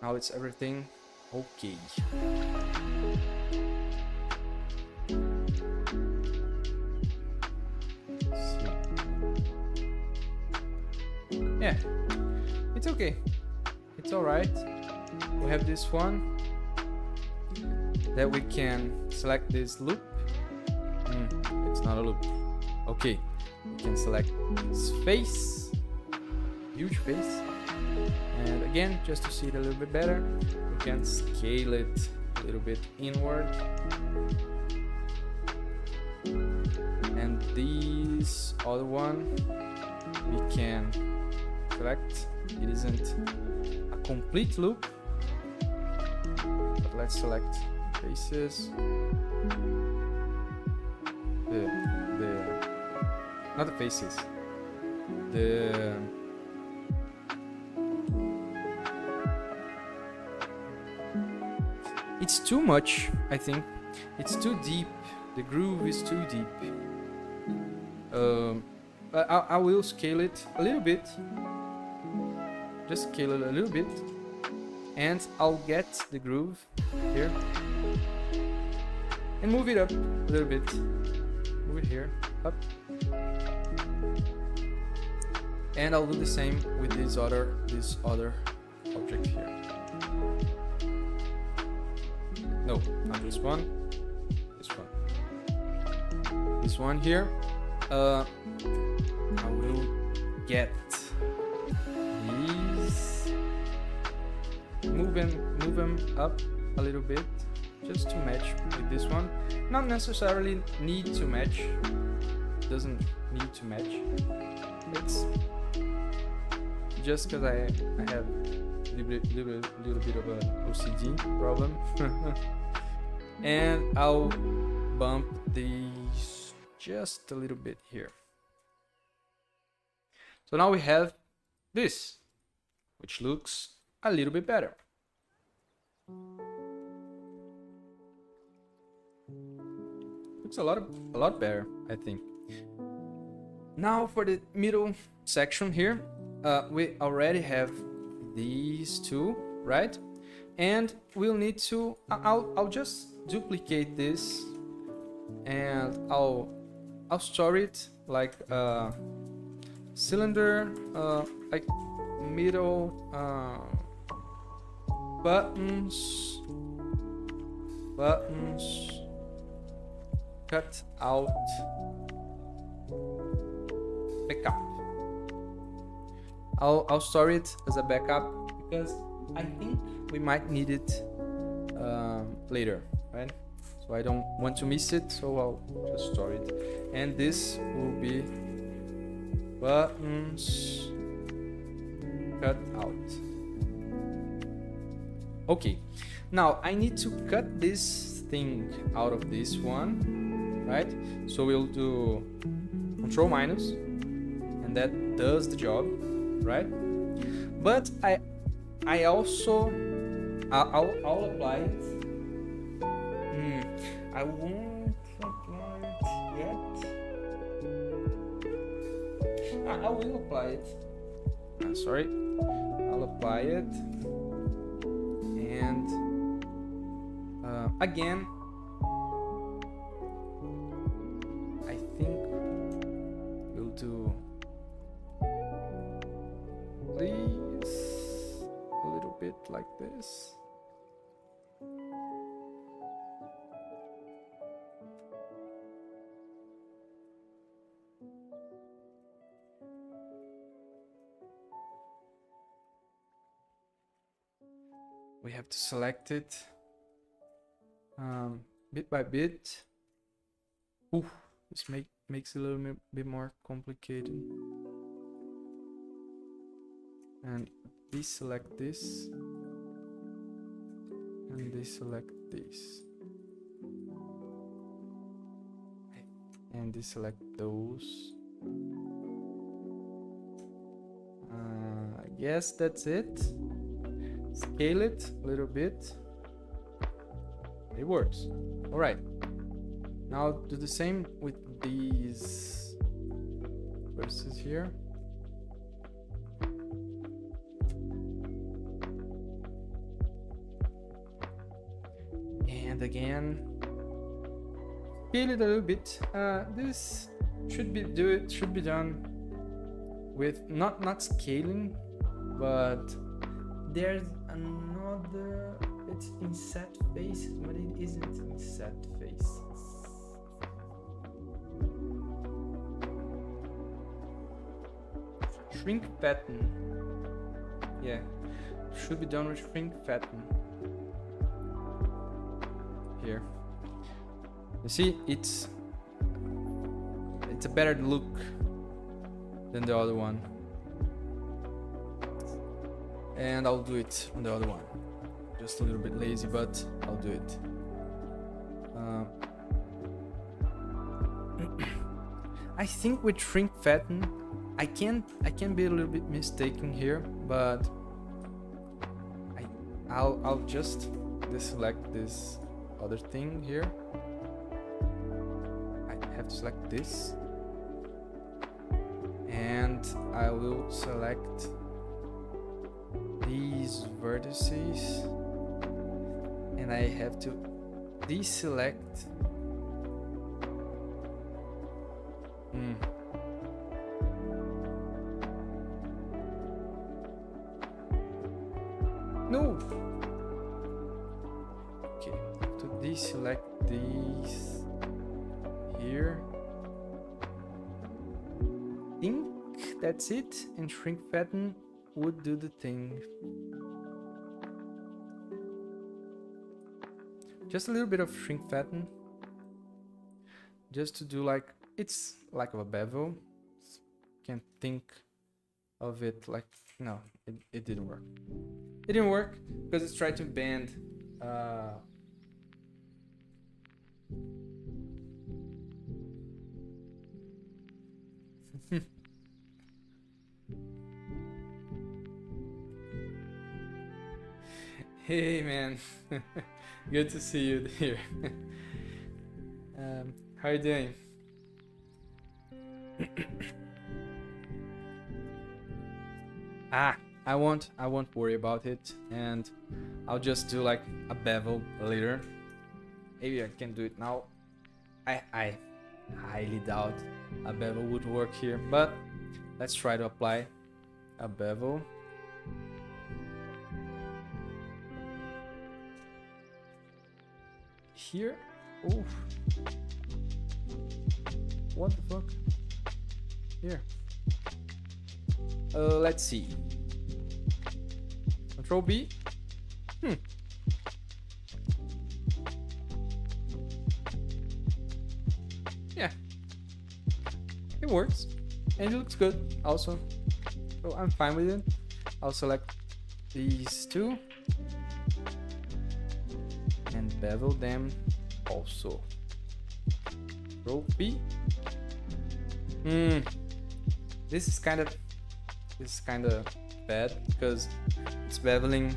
Now it's everything okay. Yeah, it's okay. It's all right. We have this one that we can select this loop. It's not a loop. Okay, we can select this face, huge face. And again, just to see it a little bit better, we can scale it a little bit inward. And this other one, we can select. It isn't a complete loop, but let's select faces. Not the faces. It's too much, I think. It's too deep. The groove is too deep. I will scale it a little bit. Just scale it a little bit. And I'll get the groove here. And move it up a little bit. Move it here, up. And I'll do the same with this other object here. No, not this one. This one. This one here. I will get these. Move them up a little bit, just to match with this one. Not necessarily need to match. Doesn't need to match. It's just because I have a little bit of an OCD problem. And I'll bump these just a little bit here. So now we have this, which looks a little bit better. Looks a lot better, I think. Now for the middle section here, we already have these two, right? And we'll need to, I'll just duplicate this, and I'll store it like a cylinder, like middle buttons, cut out, backup. I'll store it as a backup because I think we might need it later, right? So I don't want to miss it, so I'll just store it. And this will be buttons cut out. Okay, now I need to cut this thing out of this one, right? So we'll do Control minus, and that does the job, right? But I also I'll apply it. I won't apply it yet. I will apply it. Sorry. I'll apply it, and again, I think we'll do, please, a little bit like this. We have to select it bit by bit. Ooh, this makes it a little bit more complicated. And deselect this, and deselect this, and deselect those. I guess that's it. Scale it a little bit. It works. All right. Now do the same with these verses here. And again, scale it a little bit. This should be done with not scaling, but there's another. It's in set faces, but it isn't in set faces. Shrink fatten. Yeah, should be done with shrink fatten. Here, you see, it's a better look than the other one, and I'll do it on the other one. Just a little bit lazy, but I'll do it. I think with shrink fatten, I can be a little bit mistaken here, but I'll just deselect this other thing here. I have to select this, and I will select these vertices, and I have to deselect no. Okay, to deselect these here. I think that's it, and shrink fatten would do the thing. Just a little bit of shrink fatten, just to do like, it's like a bevel. Can't think of it like, no, it didn't work. It didn't work because it's trying to bend Hey man, good to see you here. How are you doing? I won't worry about it, and I'll just do like a bevel later. Maybe I can do it now. I highly doubt a bevel would work here, but let's try to apply a bevel. Here. Oh, what the fuck? Here. Let's see. Control B. Yeah, it works, and it looks good also, so I'm fine with it. I'll select these two and bevel them also. Control B. This is kind of bad because it's beveling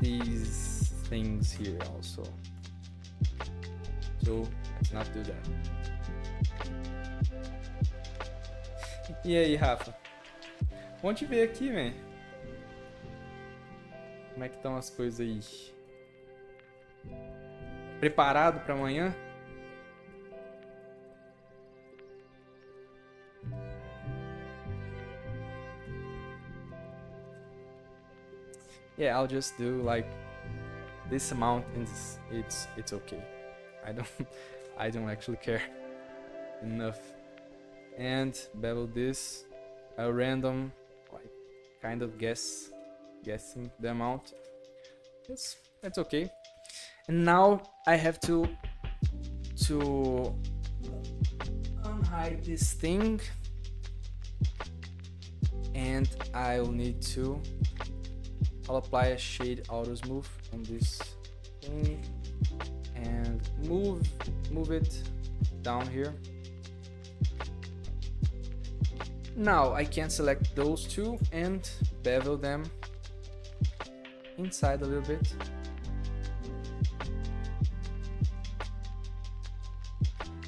these things here also, so let's not do that. E aí, Rafa? Bom te ver aqui, man. Como é que estão as coisas aí? Preparado para amanhã? Yeah, I'll just do like this amount and it's okay. I don't actually care enough. And bevel this a random, like, kind of guessing the amount. That's okay. And now I have to unhide this thing, and I'll need to. I'll apply a shade auto smooth on this thing and move it down here. Now I can select those two and bevel them inside a little bit.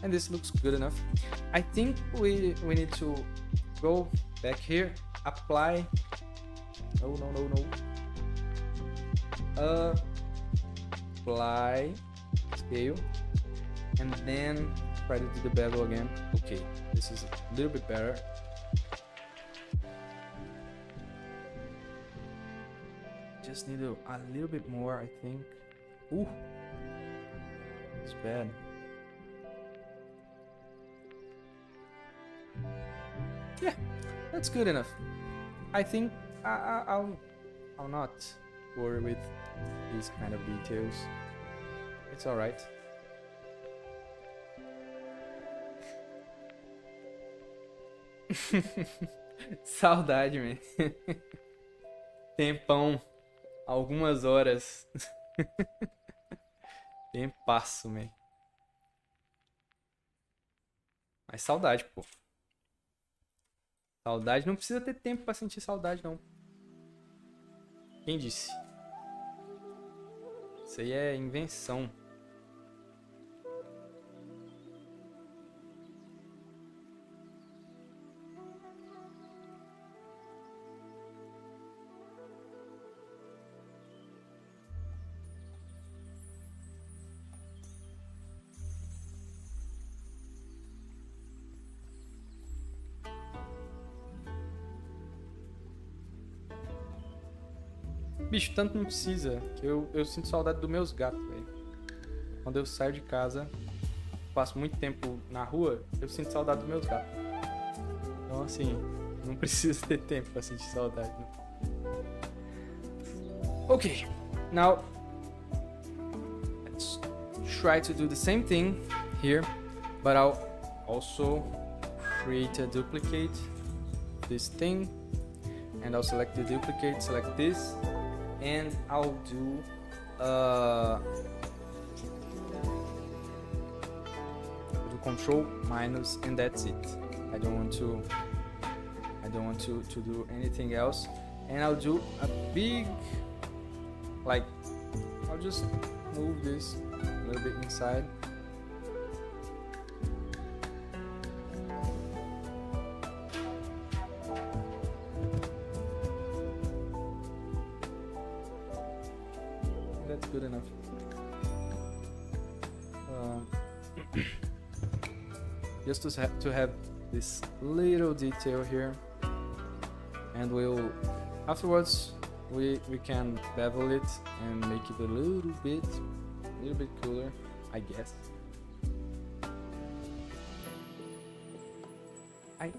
And this looks good enough. I think we need to go back here, apply. No. Apply scale, and then try to do the bevel again. Okay, this is a little bit better. Just need a little bit more, I think. Ooh, it's bad. Yeah, that's good enough. I think I'll not worry with these kind of details. It's all right. Saudade, man. Tempão. Algumas horas. Tempasso, man. Mas saudade, pô. Saudade, não precisa ter tempo pra sentir saudade, não. Quem disse? Isso aí é invenção. Bicho, tanto não precisa, que eu sinto saudade dos meus gatos, velho. Quando eu saio de casa, passo muito tempo na rua, eu sinto saudade dos meus gatos. Então, assim, não precisa ter tempo pra sentir saudade, né? Okay, now let's try to do the same thing here, but I'll also create a duplicate this thing, and I'll select the duplicate, select this, and I'll do control minus, and that's it. I don't want to do anything else, and I'll do a big, like, I'll just move this a little bit inside. That's good enough. Just to have this little detail here, and afterwards we can bevel it and make it a little bit cooler, I guess. I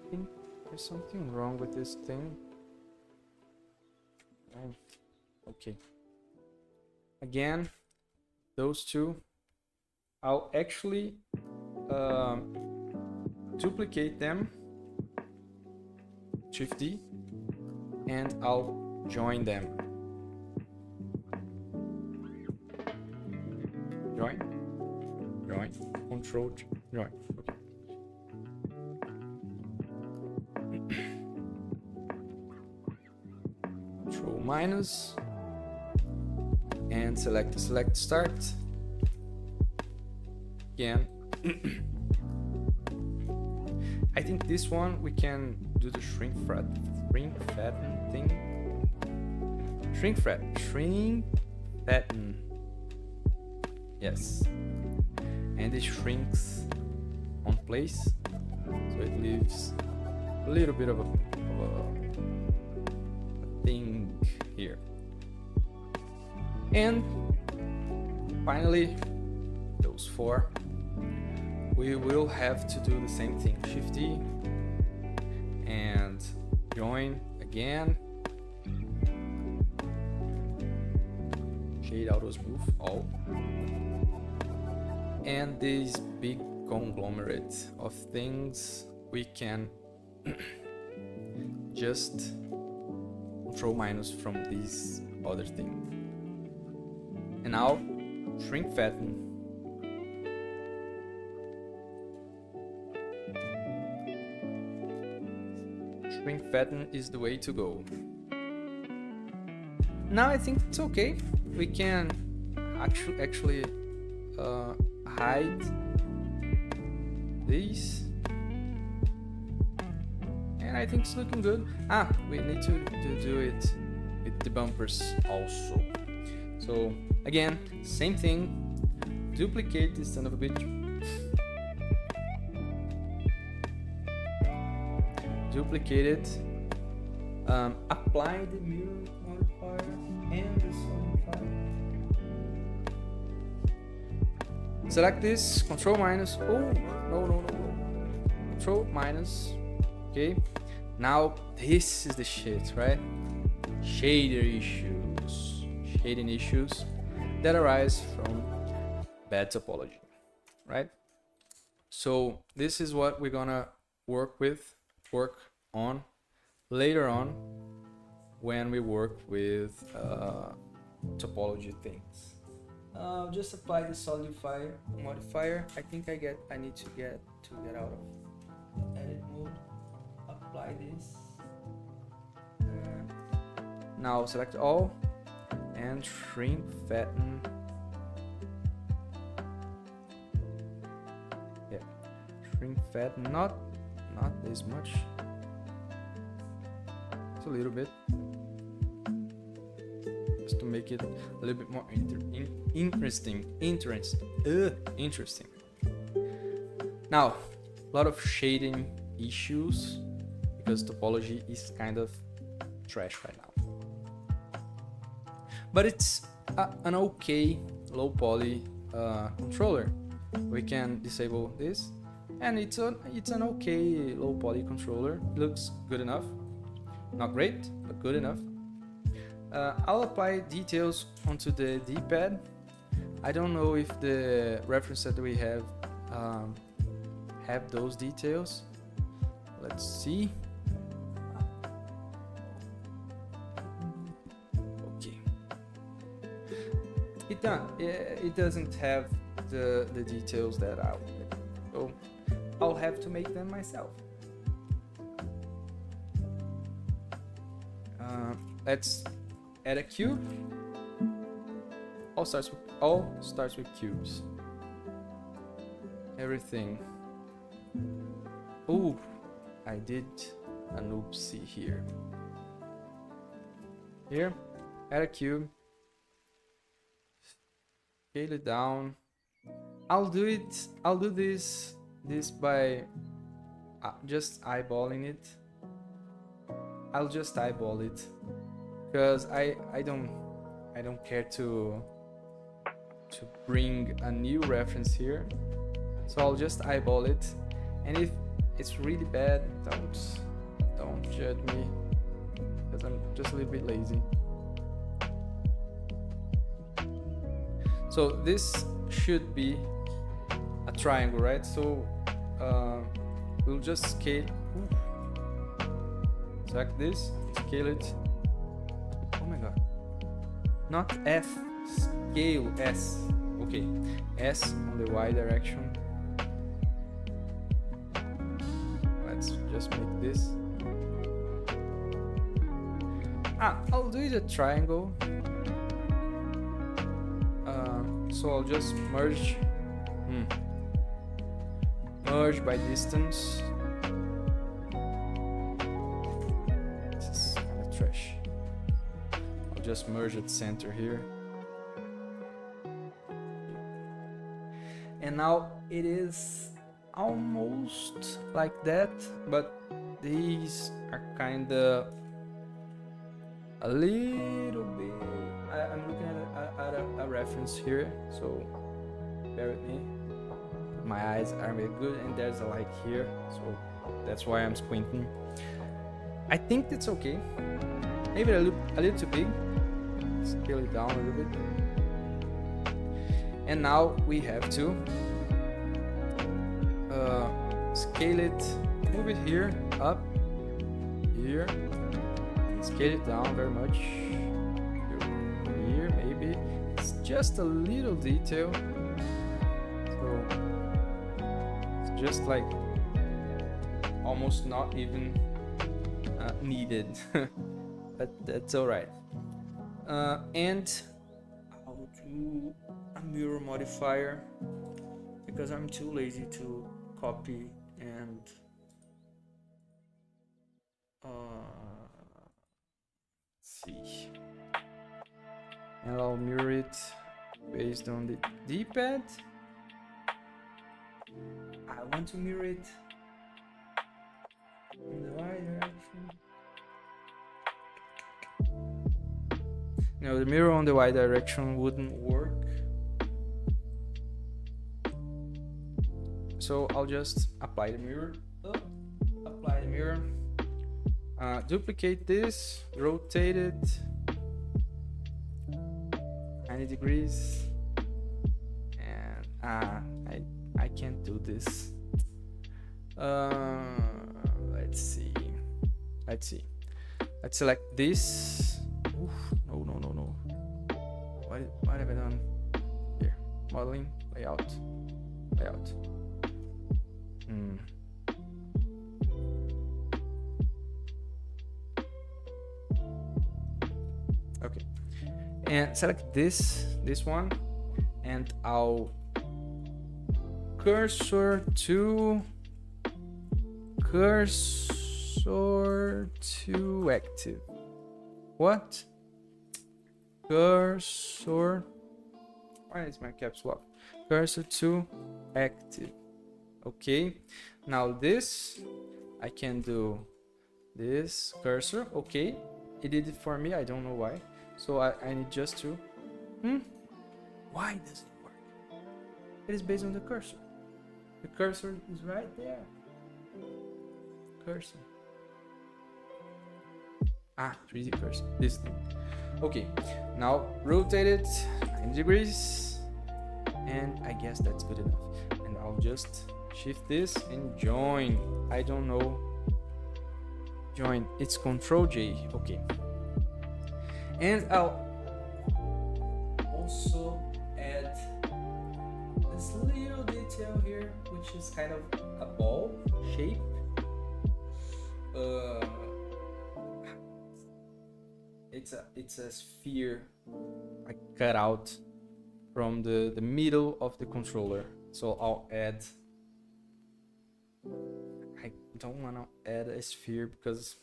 think there's something wrong with this thing. Okay. Again, those two, I'll actually duplicate them, Shift D, and I'll join them. Join, Control, join. Okay. Control minus, and select start. Again. I think this one we can do the shrink fatten thing. fatten. Yes, and it shrinks on place, so it leaves a little bit of a thing here. And finally, those 4, we will have to do the same thing. Shift E and join again. Shade auto smooth all. And this big conglomerate of things, we can just control minus from this other thing. And now shrink fatten. Shrink fatten is the way to go. Now I think it's okay. We can actually hide these, and I think it's looking good. We need to do it with the bumpers also. So again, same thing, duplicate this son of a bitch, duplicate it, apply the mirror modifier and the solidify. Select this, control minus. Oh, no. Control minus. Okay. Now this is the shit, right? Shading issues that arise from bad topology, right? So this is what we're gonna work on later on when we work with topology things. Just apply the solidify modifier. I think I need to get out of edit mode. Apply this. Now select all and shrink fatten. Yeah, shrink fatten. Not this much. It's a little bit. Just to make it a little bit more interesting. Now, a lot of shading issues because topology is kind of trash right now. But it's an okay low poly controller. We can disable this, and it's an okay low poly controller. Looks good enough. Not great, but good enough. I'll apply details onto the D-pad. I don't know if the reference that we have those details. Let's see. Okay. It doesn't have the details that I want, so I'll have to make them myself. Let's add a cube. All starts with cubes. Everything. Ooh, I did an oopsie here. Here, add a cube. Scale it down. I'll do this by just eyeballing it. I'll just eyeball it because I don't care to bring a new reference here, so I'll just eyeball it, and if it's really bad, don't judge me because I'm just a little bit lazy. So this should be a triangle, right? So we'll just scale. Select this, scale it. Oh my god. Not F, scale S. Okay, S on the Y direction. Let's just make this. I'll do it a triangle. So I'll just merge by distance. just merge at center here. And now it is almost like that, but these are kinda a little bit. I'm looking at a reference here, so bear with me. My eyes are really good, and there's a light here, so that's why I'm squinting. I think it's okay. Maybe a little too big. Scale it down a little bit. And now we have to scale it, move it here, up, here, scale it down very much, here maybe. It's just a little detail, so it's just like almost not even needed, but that's alright. And I'll do a mirror modifier because I'm too lazy to copy and see. And I'll mirror it based on the D-pad. I want to mirror it in the right direction. No, the mirror on the y direction wouldn't work. So I'll just apply the mirror. Apply the mirror. Duplicate this, rotate it 90 degrees, and I can't do this. Let's see. Let's select this. Oof, no. What have I done here? Modeling, layout. Okay, and select this one, and I'll cursor to active. What? Cursor. Why is my caps lock? Cursor to active. Okay, now this I can do this cursor. Okay, it did it for me. I don't know why. So I need just to. Why does it work? It is based on the cursor. The cursor is right there. Cursor. 3D cursor. This thing. Okay, now rotate it 90 degrees, and I guess that's good enough. And I'll just shift this and join. I don't know. Join. It's Control J. Okay. And I'll also add this little detail here, which is kind of a ball shape. It's a sphere I cut out from the middle of the controller. So I'll add. I don't want to add a sphere because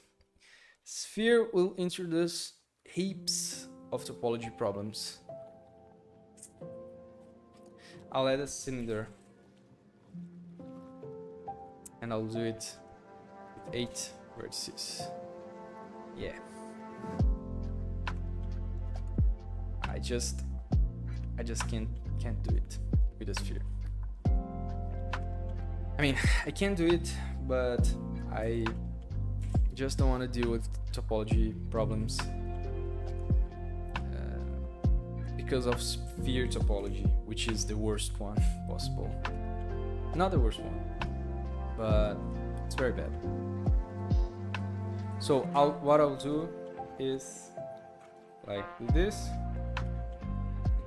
sphere will introduce heaps of topology problems. I'll add a cylinder, and I'll do it with 8 vertices. Yeah. I just can't do it with a sphere. I mean, I can do it, but I just don't want to deal with topology problems because of sphere topology, which is the worst one possible. Not the worst one, but it's very bad. So what I'll do is like do this,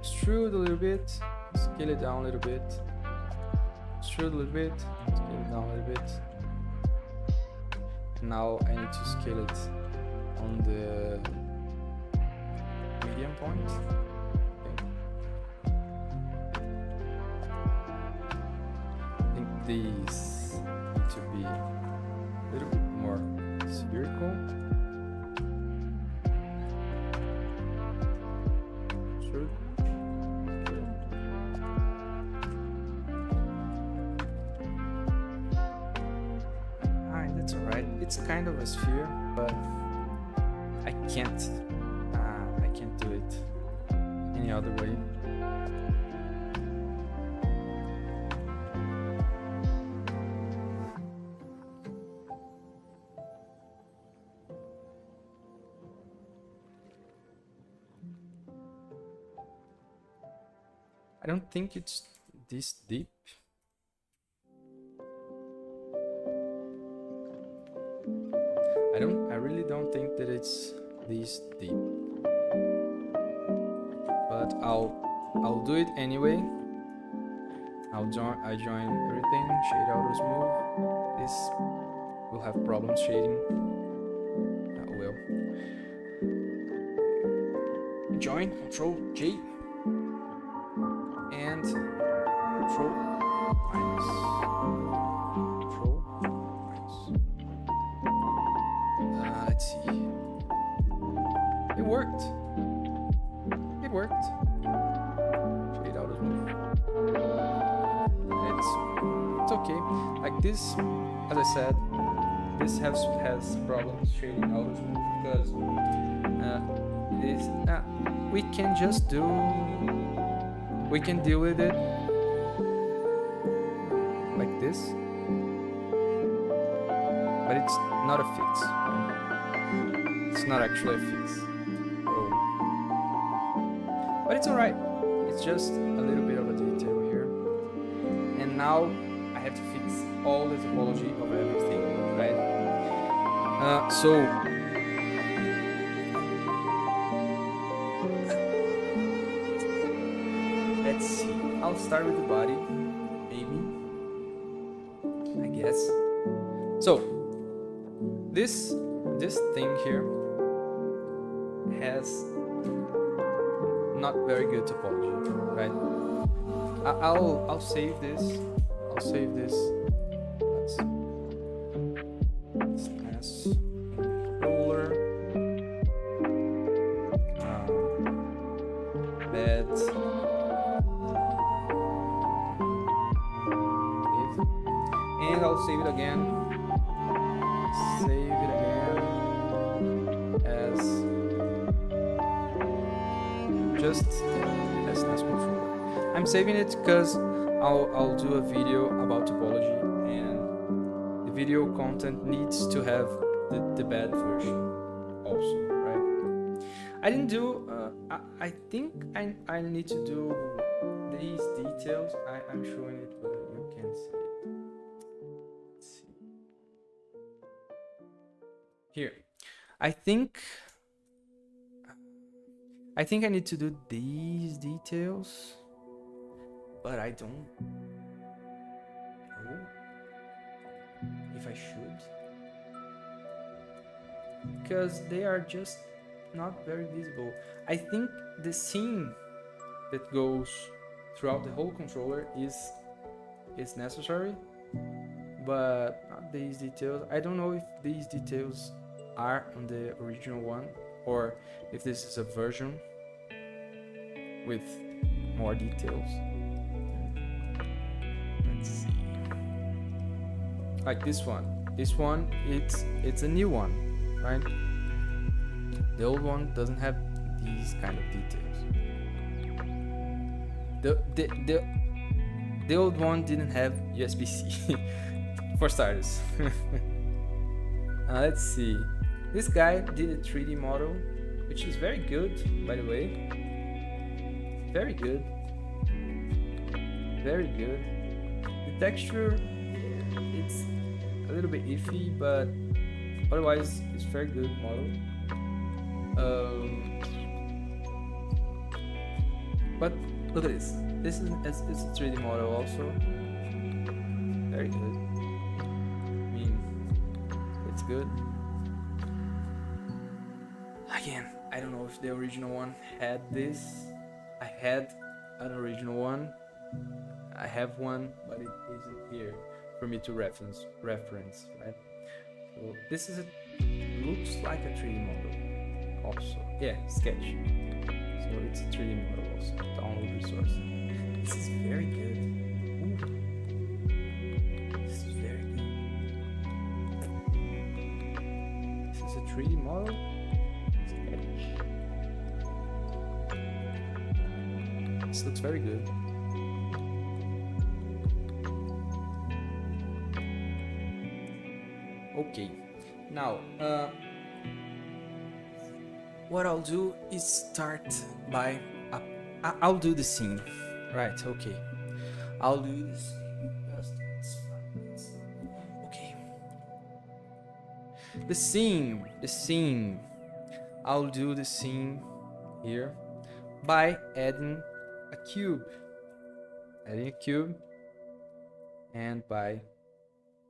extrude a little bit, scale it down a little bit, extrude a little bit, scale it down a little bit. And now I need to scale it on the medium point. I think these need to be a little bit more spherical. it's kind of a sphere, but I can't do it any other way. I don't think it's this deep. I really don't think that it's this deep. But I'll do it anyway. I join everything, shade auto smooth. This will have problems shading. Oh well. Join, Control J. And Control minus. Control minus. Let's see. It worked. It worked. Shade out as well. It's okay. Like this, as I said, this has problems shading out as well because we can just do. We can deal with it like this, but it's not a fix. It's not actually a fix. Oh. But it's alright. It's just a little bit of a detail here. And now I have to fix all the topology of everything, right? So let's see. I'll start with the body, maybe. I guess. So this thing here has not very good topology, right? I'll save this. I'll save this. Let's pass roller. Bed. And I'll save it again. Save it again as just as controller. I'm saving it because I'll do a video about topology, and the video content needs to have the bad version also, right? I didn't do. I think I need to do these details. I'm showing it, but you can't see it. Here, I think I need to do these details, but I don't know if I should, because they are just not very visible. I think the scene that goes throughout the whole controller is necessary, but not these details. I don't know if these details are on the original one or if this is a version with more details. Let's see. Like this one, it's a new one, right? The old one doesn't have these kind of details. The old one didn't have USB-C for starters. Let's see. This guy did a 3D model, which is very good, by the way. Very good. Very good. The texture, it's a little bit iffy, but otherwise it's very good model. But look at this. This is a 3D model also. Very good. I mean, it's good. Again, I don't know if the original one had this. I had an original one. I have one, but it isn't here for me to reference, right? So this is looks like a 3D model also. Yeah, sketch. So it's a 3D model also. Download resource. This is very good. Ooh. This is very good. 3D model. Sketch. This looks very good. Okay, now what I'll do is start by I'll do the scene, right? Okay, I'll do this. Okay, the scene. I'll do the scene here by adding a cube, and by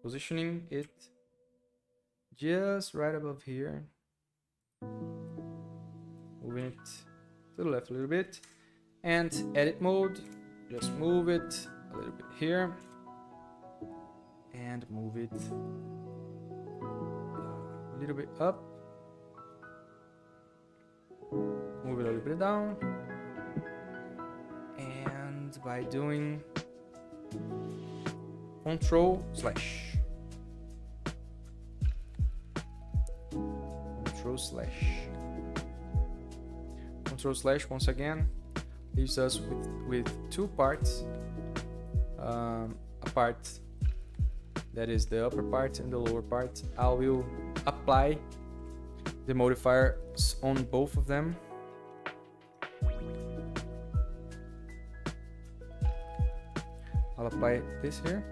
positioning it just right above here, moving it to the left a little bit, and edit mode, just move it a little bit here and move it a little bit up, move it a little bit down, and by doing Control slash once again leaves us with two parts, a part that is the upper part and the lower part. I will apply the modifiers on both of them. I'll apply this here,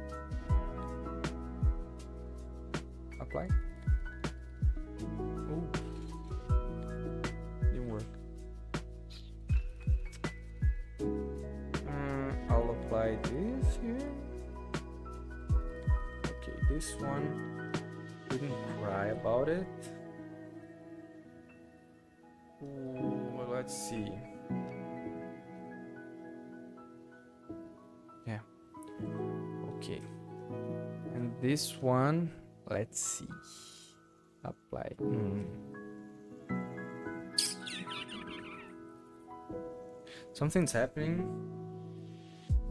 apply. Ooh. Didn't work. I'll apply this here. Okay, this one didn't cry about it. Ooh, let's see. Yeah. Okay. And this one, let's see. Apply. Something's happening,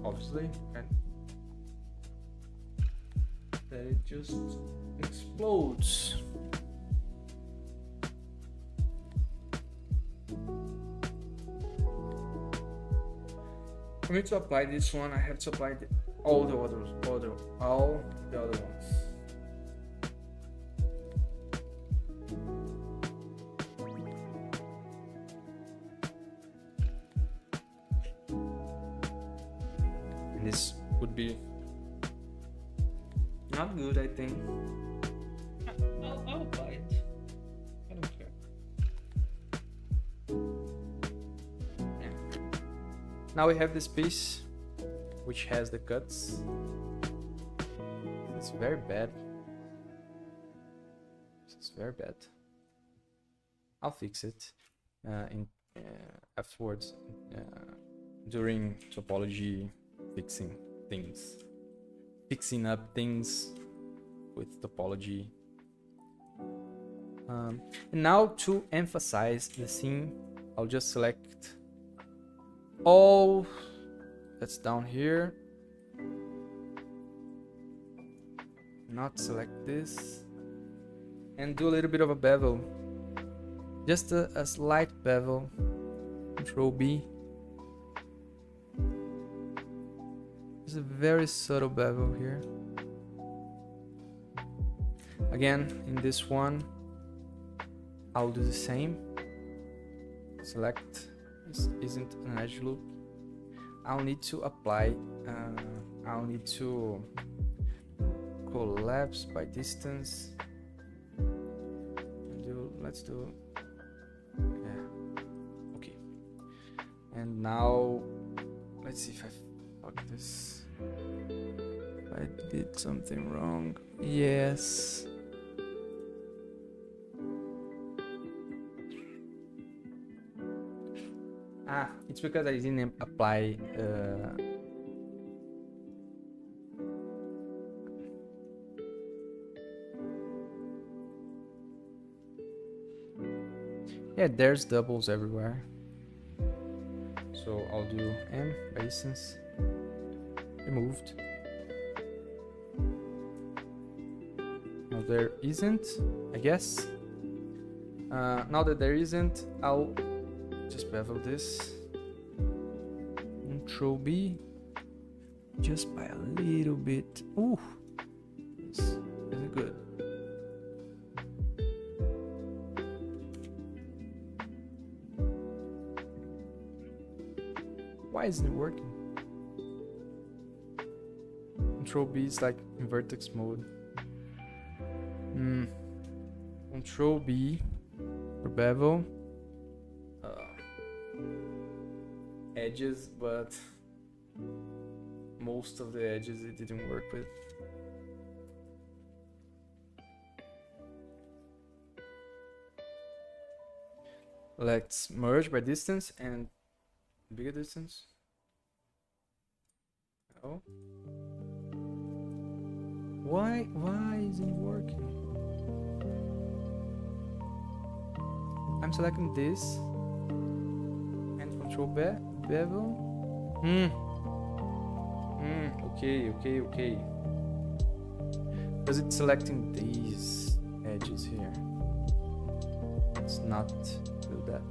obviously, and that it just explodes. For me to apply this one, I have to apply all the other ones. This would be not good, I think. I'll buy it. I don't care. Yeah. Now we have this piece which has the cuts. It's very bad. It's very bad. I'll fix it afterwards during topology. Fixing up things with topology. And now to emphasize the scene, I'll just select all that's down here, not select this, and do a little bit of a bevel, just a slight bevel. Control B. There's a very subtle bevel here. Again, in this one, I'll do the same. Select. This isn't an edge loop. I'll need to apply. I'll need to collapse by distance. Let's do. Yeah. Okay. And now, let's see if I fuck this. I did something wrong. Yes. It's because I didn't apply yeah, there's doubles everywhere. So I'll do M by instance. Removed. Now there isn't, I guess. Now that there isn't, I'll just bevel this. Control B, just by a little bit. Ooh, this is good. Why isn't it working? Control B is like in vertex mode. Control B for bevel. Edges, but most of the edges it didn't work with. Let's merge by distance and bigger distance. Oh. Why isn't it working? I'm selecting this and control bevel. Okay. Because it's selecting these edges here. Let's not do that.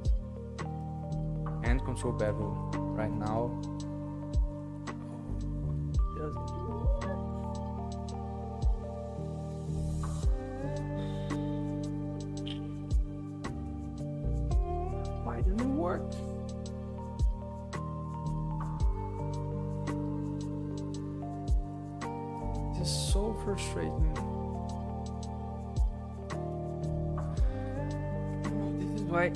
And control bevel right now. Why didn't it work? This is so frustrating. This is why I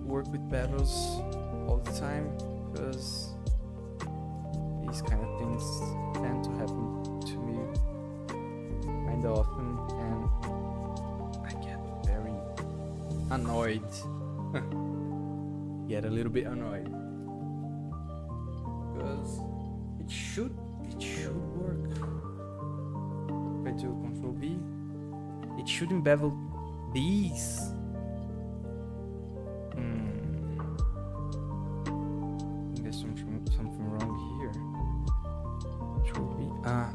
work with bevels all the time, because these kind of things tend to happen to me kind of often, and I get very annoyed. Get a little bit annoyed because it should work. If I do Control B, it should bevel these. There's something wrong here. Control B. Nah.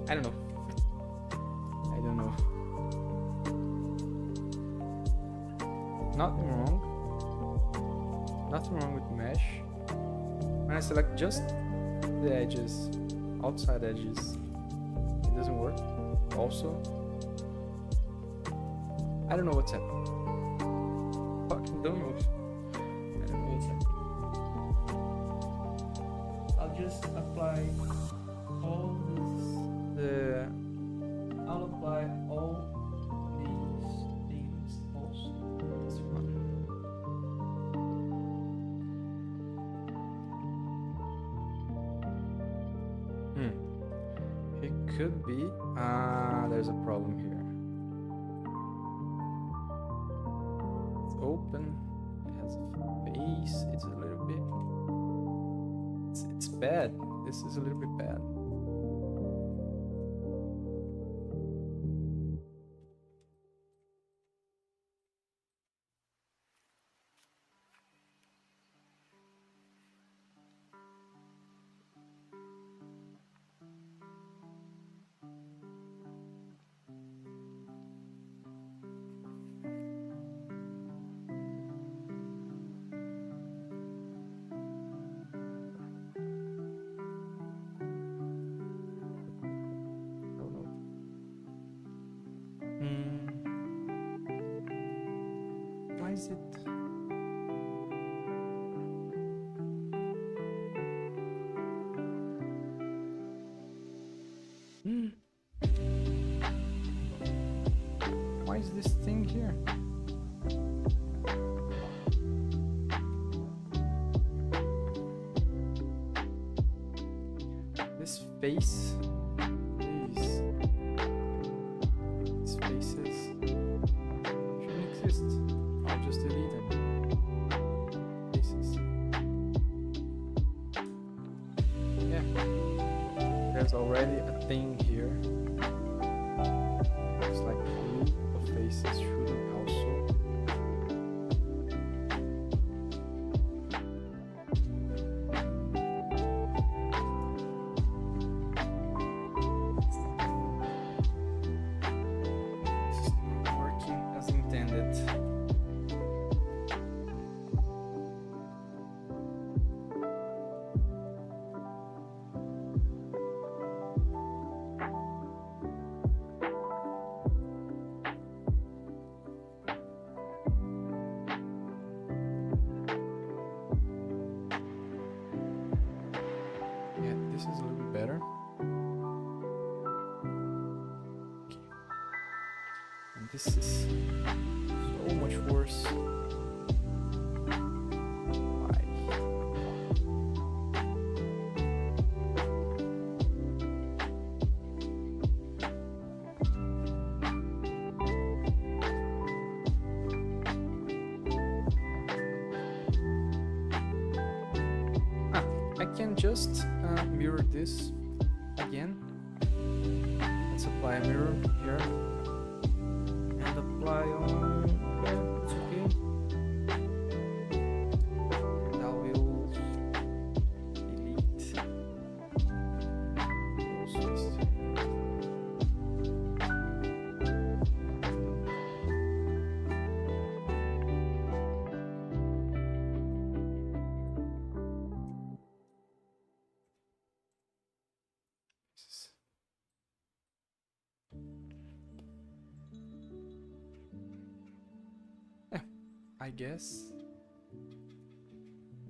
I don't know. Nothing wrong with mesh. When I select just the edges, outside edges, it doesn't work. Also, I don't know what's happening. Fucking don't know. I don't know what's happening. I'll just apply all this. I'll apply all these things also. This one. It could be. There's a problem here. It's open. It has a face. It's a little bit. It's bad. This is a little bit bad. Why is it? Why is this thing here? This face. These faces shouldn't exist. I'll just delete them. Faces. Yeah. There's already a thing here. It's like blue faces a little bit better. Okay. And this is so much worse. Why? I can just mirror this again. Let's apply a mirror here and apply on there. It's okay. And I will delete those faces. I guess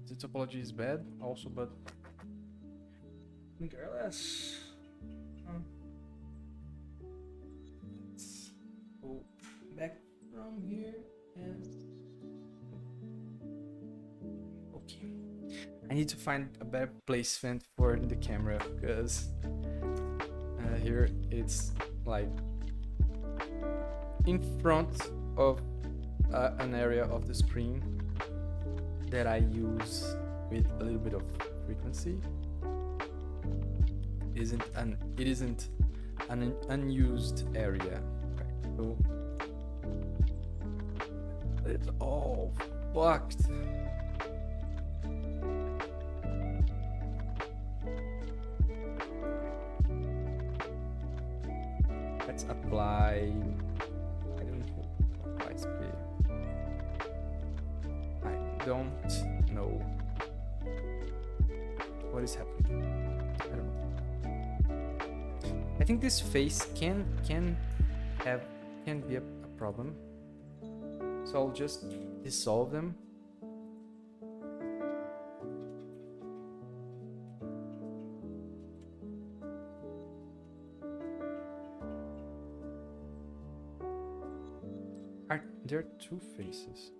the topology is bad also, but regardless, let's go back from here and okay. I need to find a better placement for the camera because here it's like in front of an area of the screen that I use with a little bit of frequency. It isn't an unused area. Okay, so it's all fucked. Let's apply. I don't know. Apply speed. I don't know what is happening. I don't know. I think this face can be a problem. So I'll just dissolve them. There are two faces.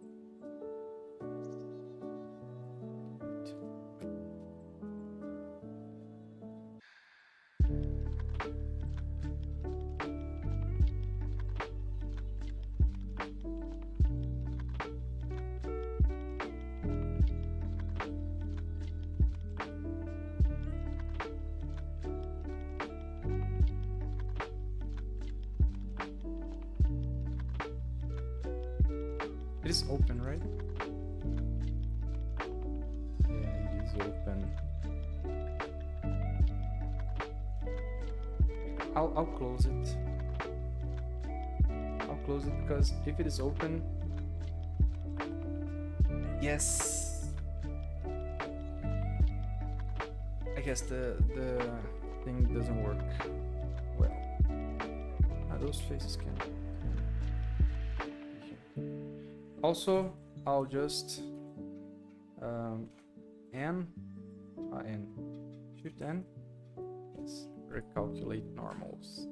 It is open, right? Yeah, it is open. I'll close it. I'll close it because if it is open, yes, I guess the thing doesn't work well. Those faces can. Also, I'll just N Shift N. Let's recalculate normals,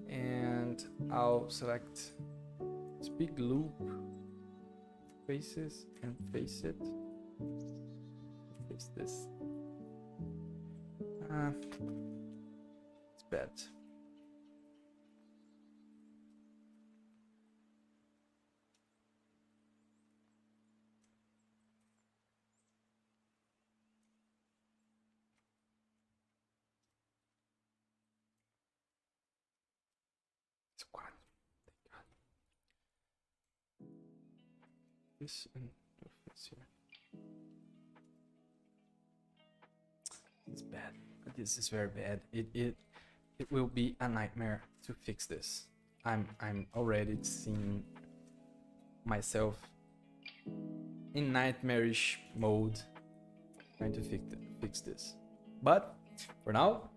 and I'll select this big loop faces and face it. Face this. It's bad. This and this here. It's bad. This is very bad. It will be a nightmare to fix this. I'm already seeing myself in nightmarish mode trying to fix this. But for now,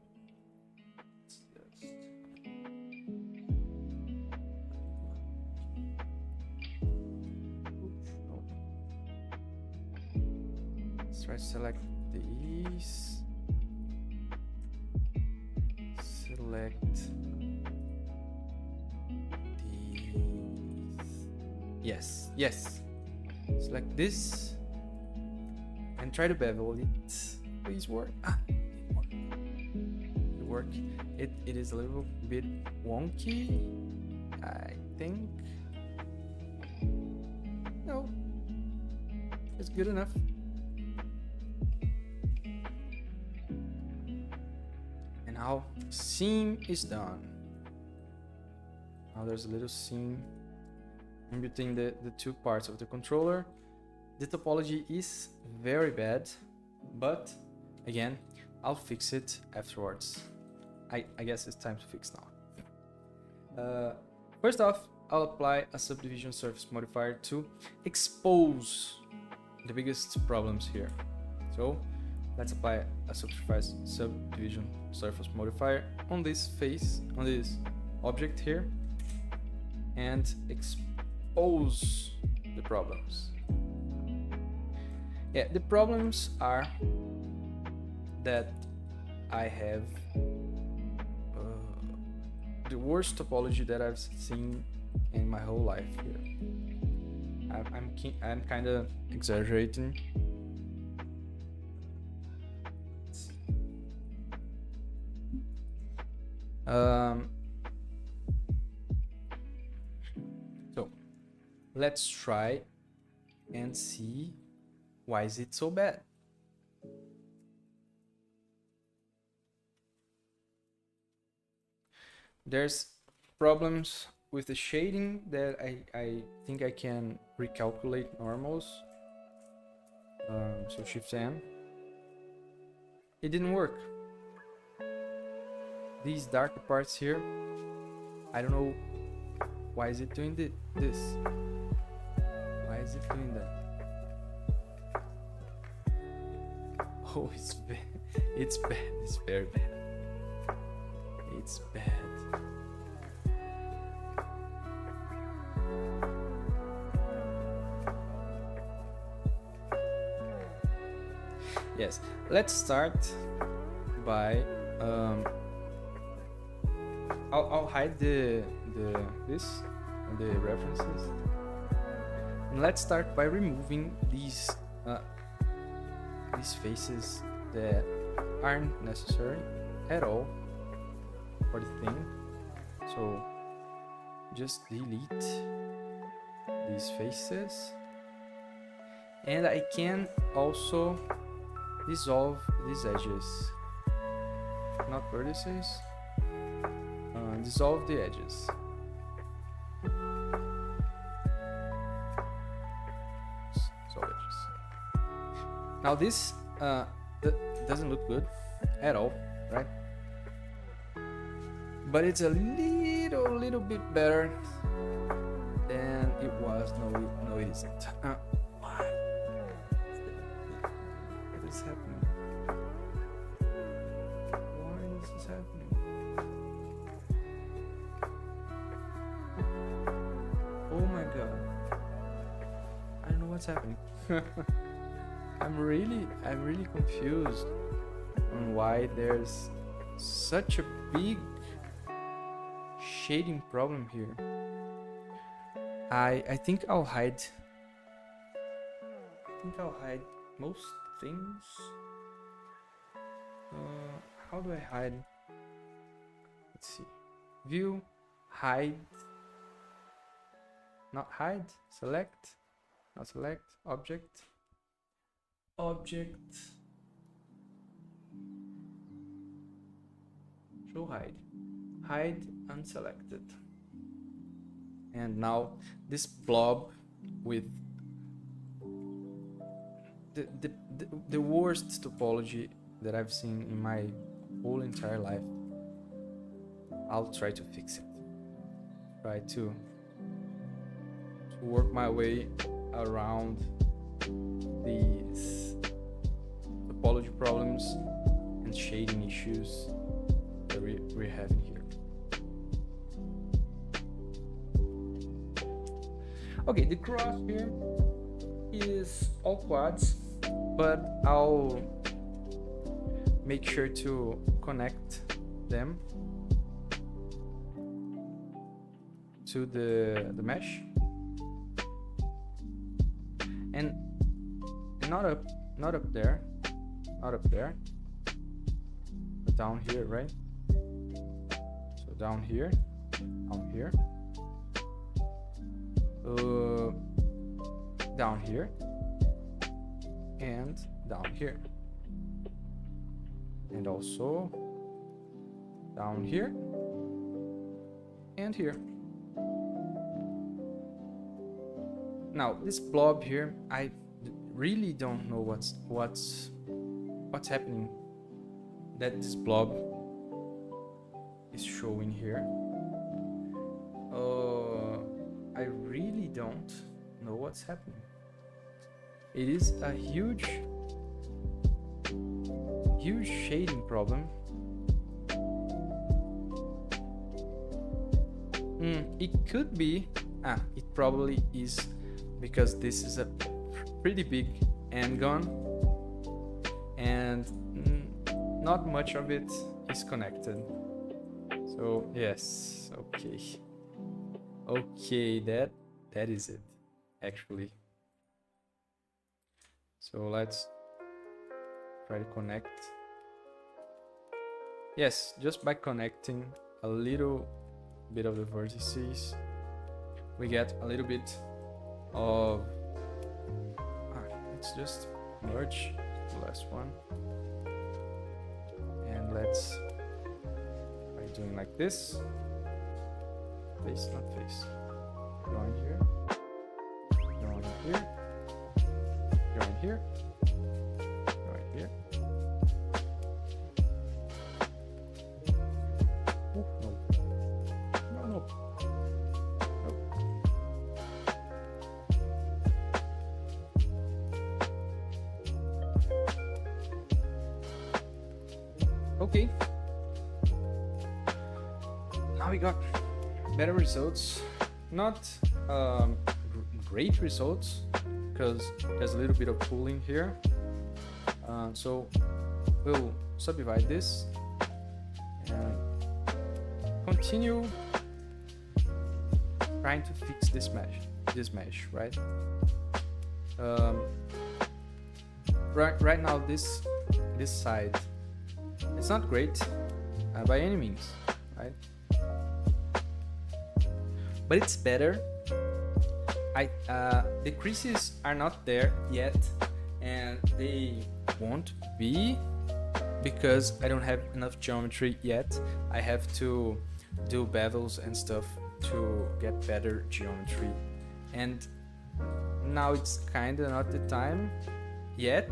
try to select these select these. Yes. Select this and try to bevel it. Please work. It worked. It is a little bit wonky, I think. No, it's good enough. And now seam is done. Now there's a little seam in between the two parts of the controller. The topology is very bad, but again, I'll fix it afterwards. I guess it's time to fix now. First off, I'll apply a subdivision surface modifier to expose the biggest problems here. So let's apply a subdivision surface modifier on this face, on this object here, and expose the problems. Yeah, the problems are that I have the worst topology that I've seen in my whole life here. I'm kind of exaggerating. So let's try and see why is it so bad. There's problems with the shading that I think I can recalculate normals. So Shift N. It didn't work. These darker parts here, I don't know why is it doing this. Why is it doing that? Oh, it's bad. It's bad. It's very bad. It's bad. Yes, let's start by I'll hide the references, and let's start by removing these faces that aren't necessary at all for the thing. So just delete these faces, and I can also dissolve these edges, not vertices. Dissolve the edges. Dissolve edges. Now this doesn't look good at all, right? But it's a little bit better than it was. No, it isn't. What is happening? Why is this happening? Oh my god. I don't know what's happening. I'm really confused on why there's such a big shading problem here. I think I'll hide most things. How do I hide? Let's see. View, hide. Not hide, select, not select, object, show hide unselected. And now this blob with the worst topology that I've seen in my whole entire life. I'll try to fix it. Try to work my way around these topology problems and shading issues that we're having here. Okay, the cross here is all quads, but I'll make sure to connect them to the mesh, and not up there, not up there, but down here, right? So down here, down here, down here, and down here, and also down here and here. Now this blob here, I really don't know what's happening that this blob is showing here. I really don't know what's happening. It is a huge shading problem. It could be, it probably is because this is a pretty big N-gon and not much of it is connected. So yes, okay, that is it actually. So let's try to connect. Yes, just by connecting a little bit of the vertices, we get a little bit of let's just merge the last one, and let's try doing like this. Face, not face. Join here, join here, join here, join here. Oh, no. Okay, now we got better results. Not great results because there's a little bit of pooling here. So we'll subdivide this and continue trying to fix this mesh, right? Right now this side, it's not great by any means, right? But it's better. The creases are not there yet, and they won't be because I don't have enough geometry yet. I have to do bevels and stuff to get better geometry, and now it's kinda not the time yet,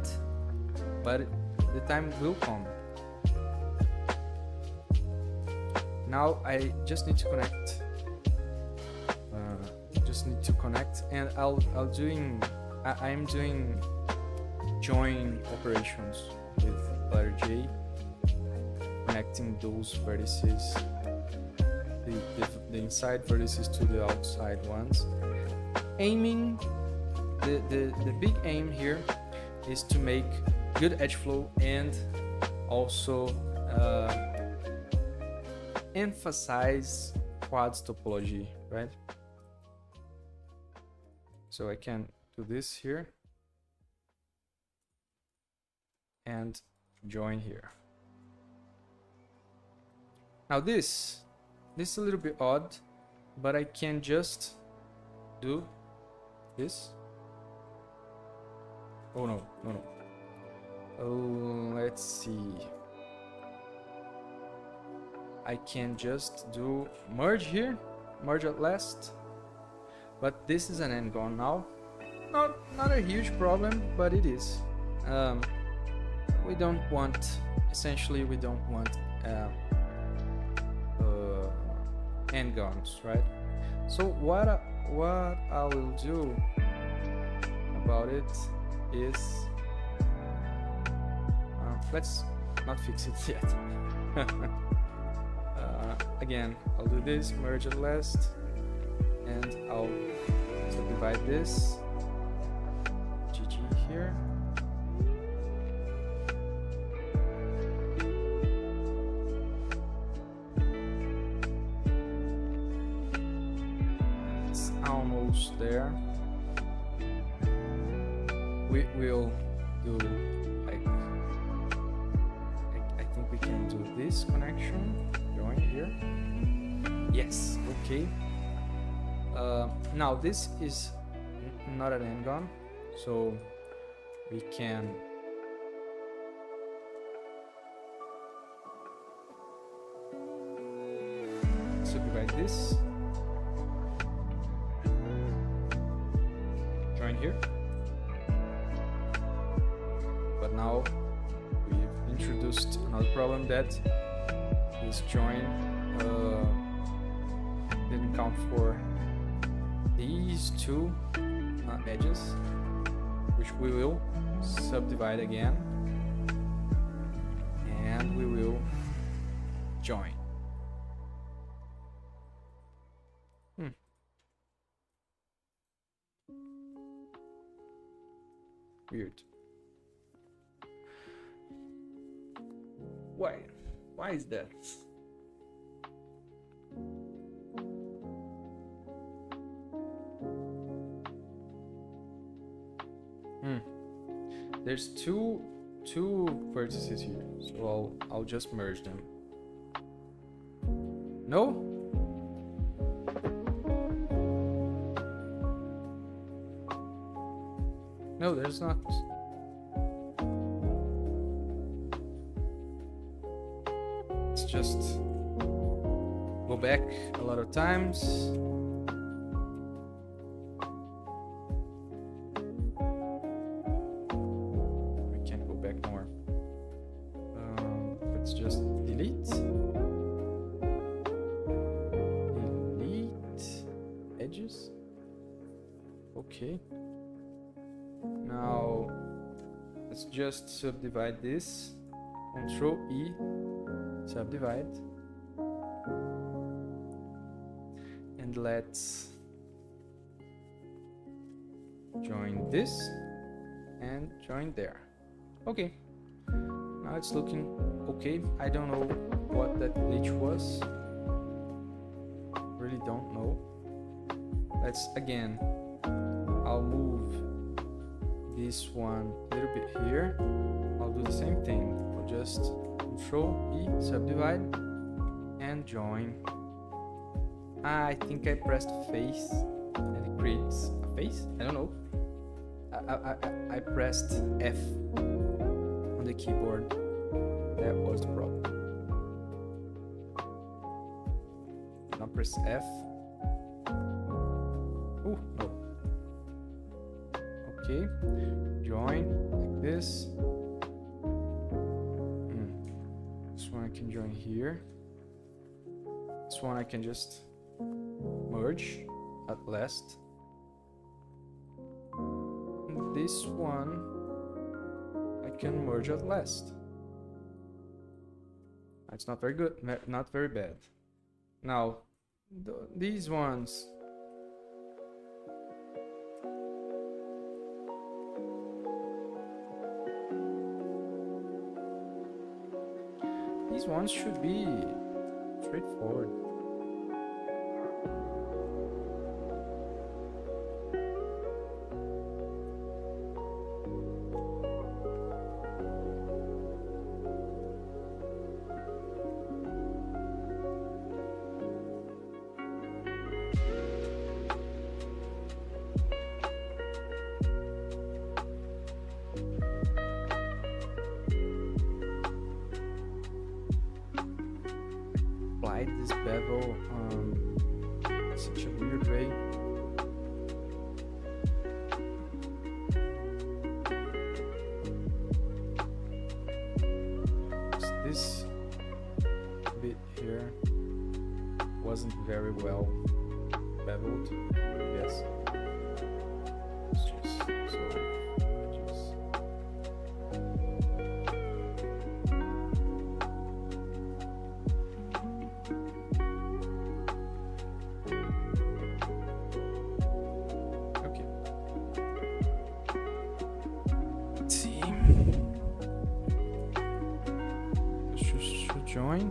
but the time will come. Now I just need to connect. And I'm doing join operations with letter J, connecting those vertices, the inside vertices to the outside ones. Aiming, the big aim here is to make good edge flow and also emphasize quads topology, right? So I can do this here and join here. Now this is a little bit odd, but I can just do this. Oh no. Oh, let's see. I can just do merge here, merge at last. But this is an N-gon now. Not a huge problem, but it is. We don't want N-gons, right? So what I will do about it is let's not fix it yet. Again, I'll do this, merge at last, and I'll subdivide this GG here. almost there. We will do like I think we can do this connection. Join here. Yes. Okay. Now this is not an end gun, so we can subdivide this. Join here. But now we've introduced another problem, that this join didn't count for these two edges, which we will subdivide again, and we will join. Weird. Why is that? There's two vertices here, so I'll just merge them. No? No, there's not. Let's just go back a lot of times. We can't go back more. Let's just delete. Delete edges. Okay. Now let's just subdivide this. Control E, subdivide, and let's join this and join there. Okay, now it's looking okay. I don't know what that glitch was. Really don't know. Let's again. I'll move this one a little bit here. I'll do the same thing. I'll just Control E, subdivide, and join. I think I pressed face and it creates a face. I don't know. I pressed F on the keyboard. That was the problem. Now press F. Oh no. Okay, join like this. This one I can join here. This one I can just merge at last. And this one I can merge at last. It's not very good, not very bad. Now, these ones. These ones should be straightforward. This bevel such a weird way. This bit here wasn't very well beveled, I guess. It's just so edges. Join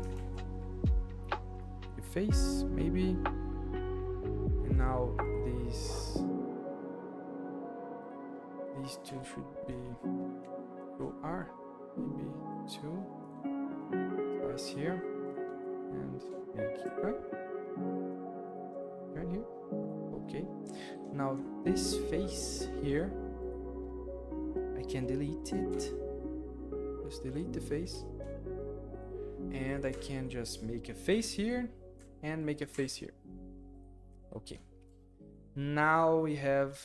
your face maybe, and now these these two should be Control R, maybe 2 twice here, and make right turn here. Okay, now this face here, I can delete it. Just delete the face, and I can just make a face here and make a face here. Okay, now we have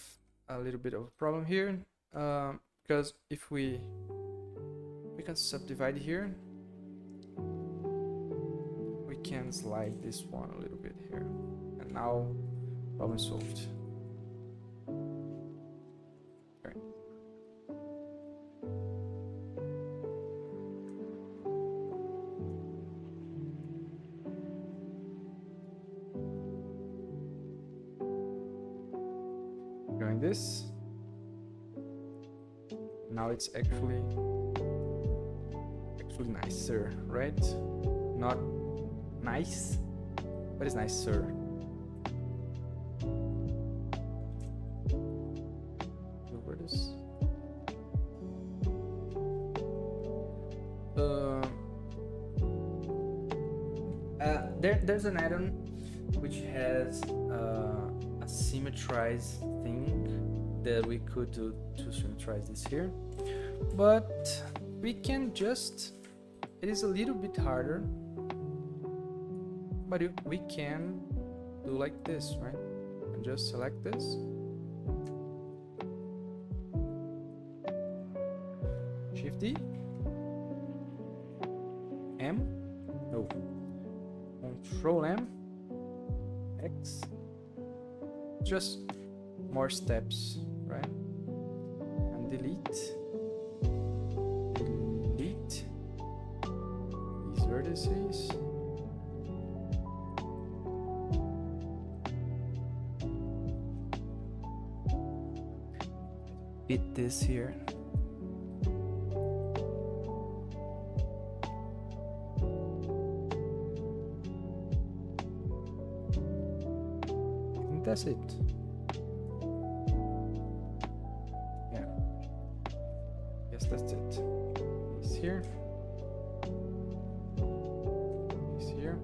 a little bit of a problem here, because if we can subdivide here, we can slide this one a little bit here, and now problem solved. Okay. Doing this. Now it's actually nicer, right? Not nice, but it's nicer. Over this. There's an add-on which has a symmetrize thing that we could do to symmetrize this here, but we can just, it is a little bit harder, but we can do like this, right? And just select this, Shift D, M, no, Control M, X, just more steps, right? And delete these vertices. Fit this here. I think that's it. Yeah. Yes, that's it. It's here. It's here.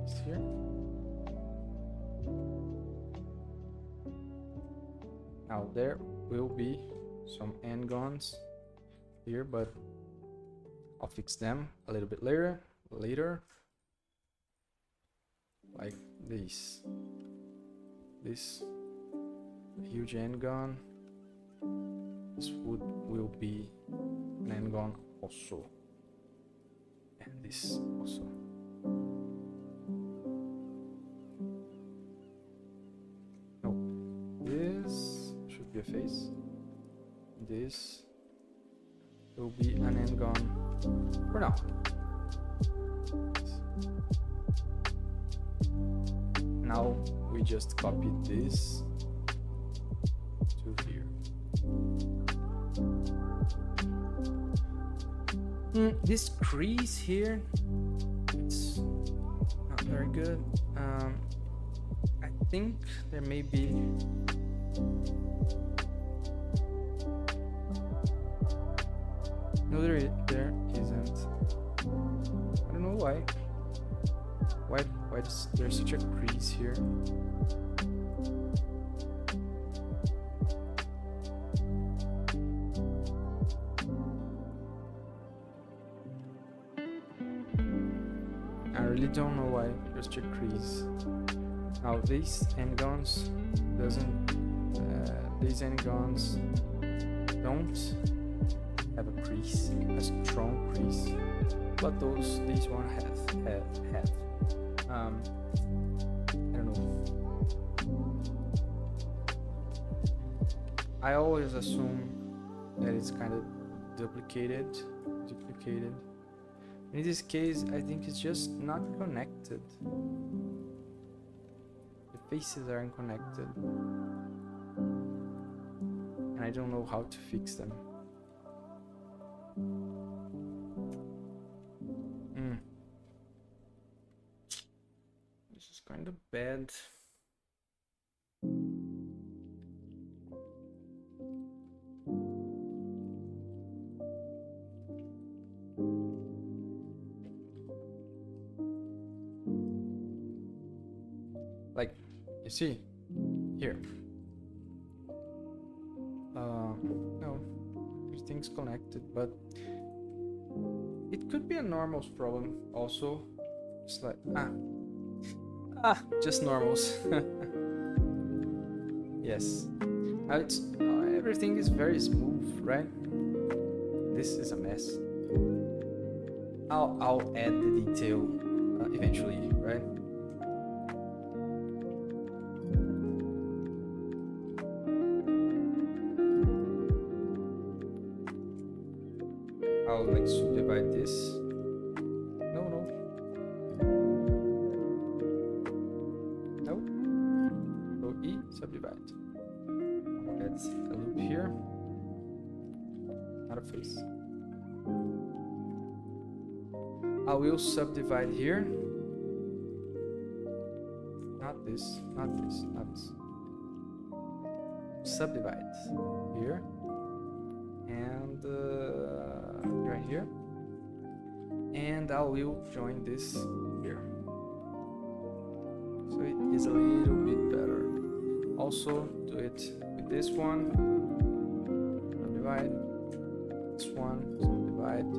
It's here. Now there will be some n-gons here, but I'll fix them a little bit later. Like this huge n-gon. This will be an n-gon also, and this also. No, this should be a face. This will be an n-gon for now. Now we just copy this to here. This crease here, it's not very good. I think there may be no, there isn't. I don't know why. Why is there such a crease here? I really don't know why there's such a crease. Now these n-gons don't have a crease, a strong crease, but these one have. I don't know. I always assume that it's kind of duplicated. In this case, I think it's just not connected. The faces aren't connected, and I don't know how to fix them. This is kind of bad. You see? Here. No, everything's connected, but it could be a normals problem also. It's like, just normals. Yes. Now it's everything is very smooth, right? This is a mess. I'll add the detail eventually, right? I'll like subdivide this. No. So E, subdivide. I'll add a loop here. Not a face. I will subdivide here. Not this. Subdivide here. And join here. And I will join this here. So it is a little bit better. Also do it with this one. Subdivide. This one. Subdivide.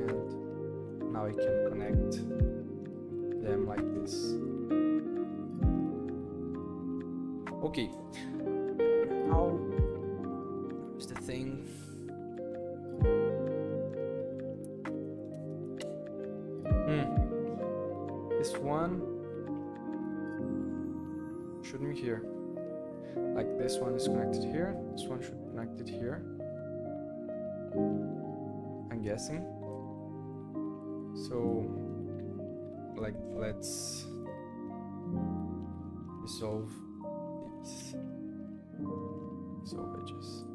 And now I can connect them like this. Okay. Now is the thing. This one shouldn't be here. Like this one is connected here. This one should be connected here. I'm guessing. So, like, let's resolve these. Resolve edges.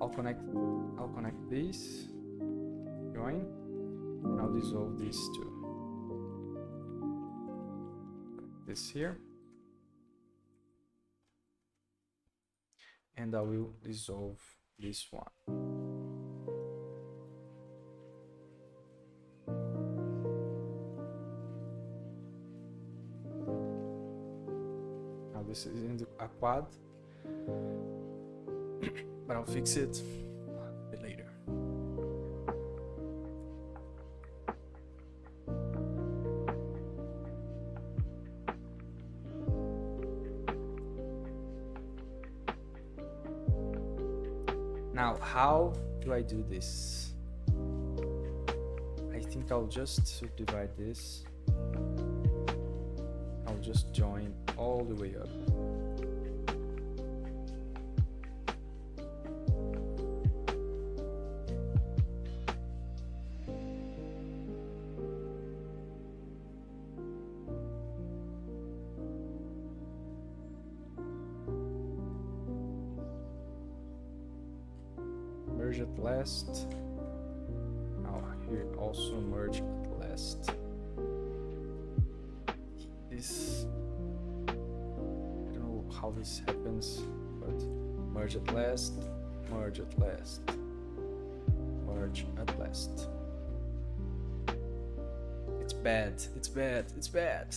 I'll connect these. Join. And I'll dissolve these two. This here. And I will dissolve this one. Now this is in a quad, but I'll fix it a bit later. Now, how do I do this? I think I'll just subdivide this. I'll just join all the way up. Merge at last. Now here also merge at last. This, I don't know how this happens, but merge at last, merge at last, merge at last. It's bad, it's bad, it's bad.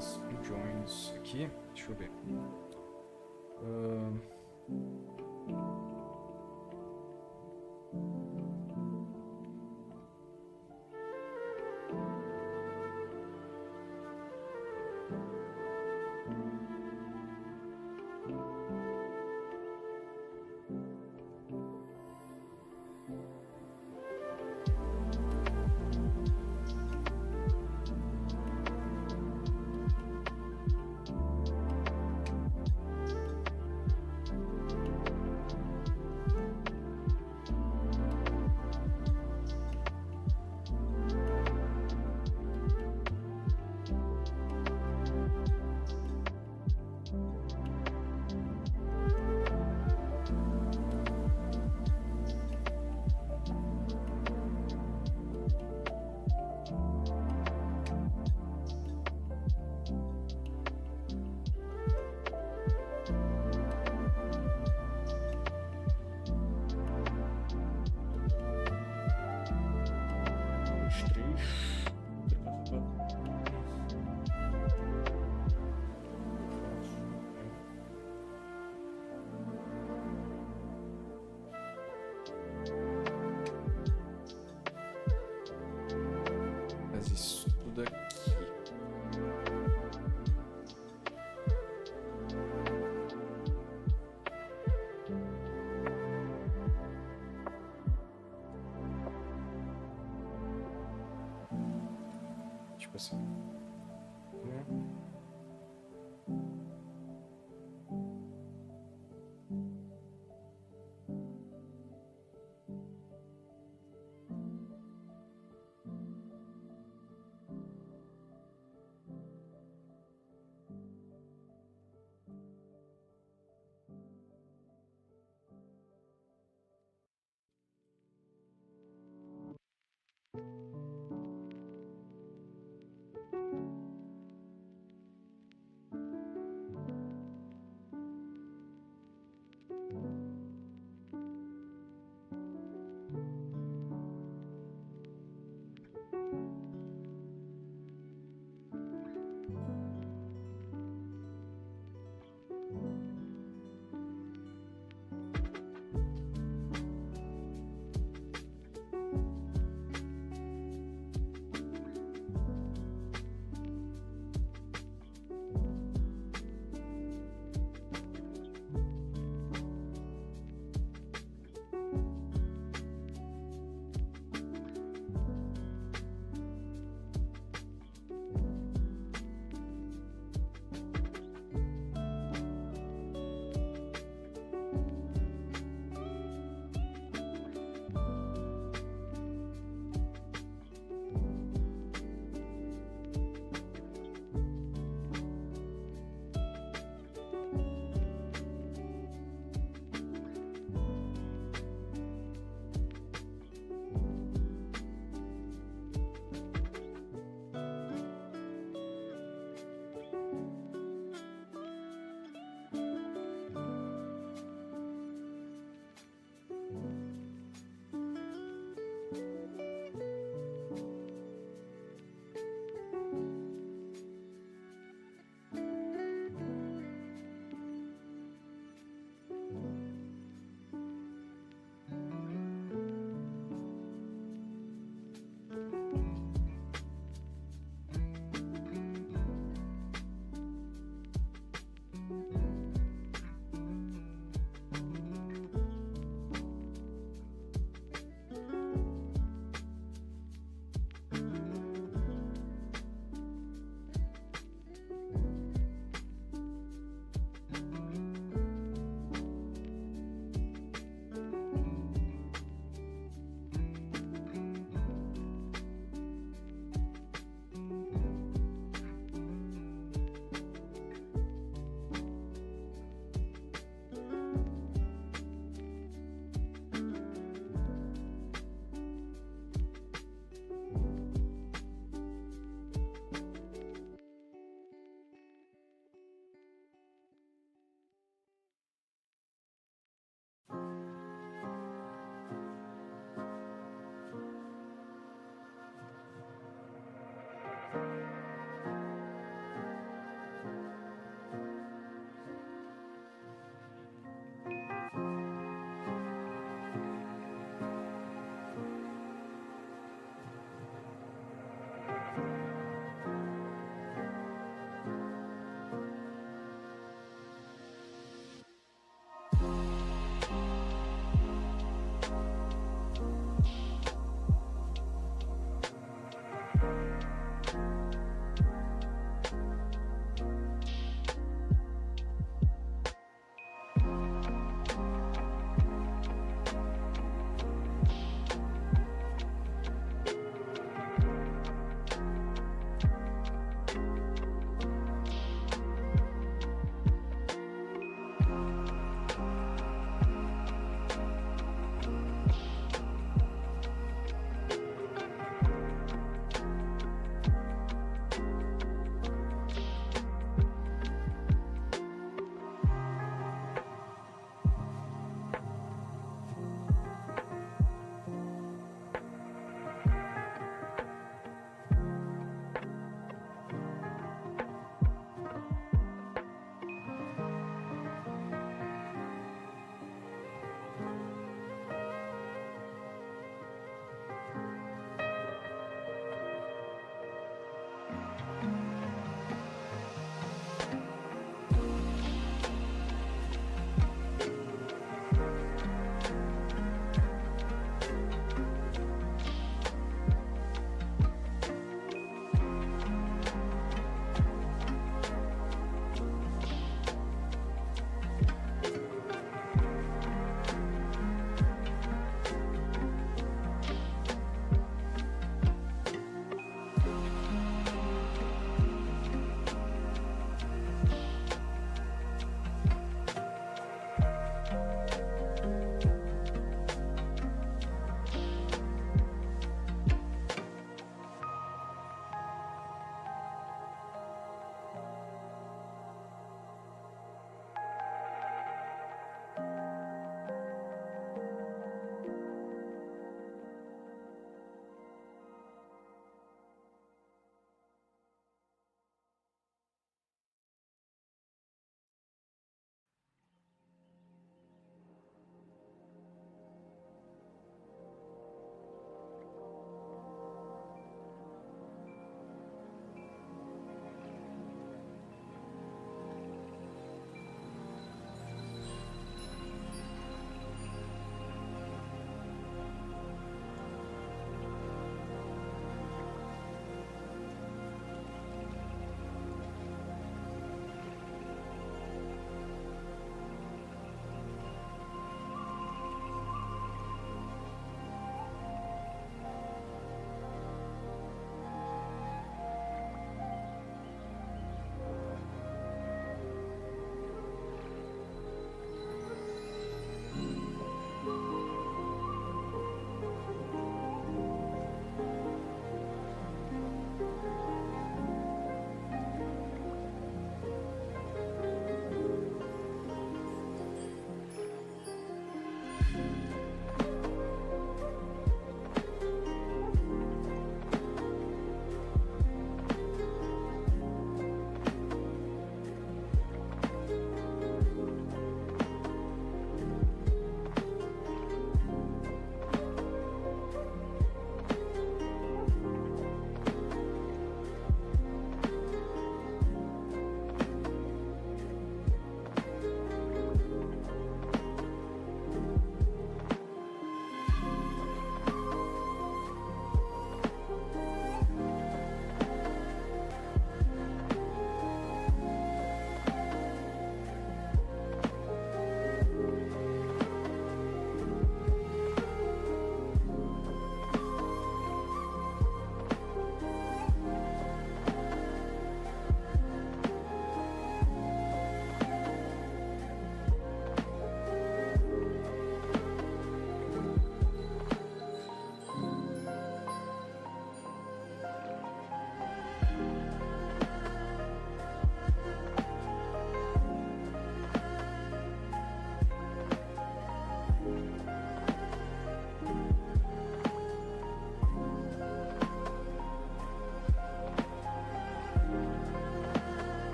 outras joins aqui. Deixa eu ver. Fazer isso tudo aqui. Tipo assim.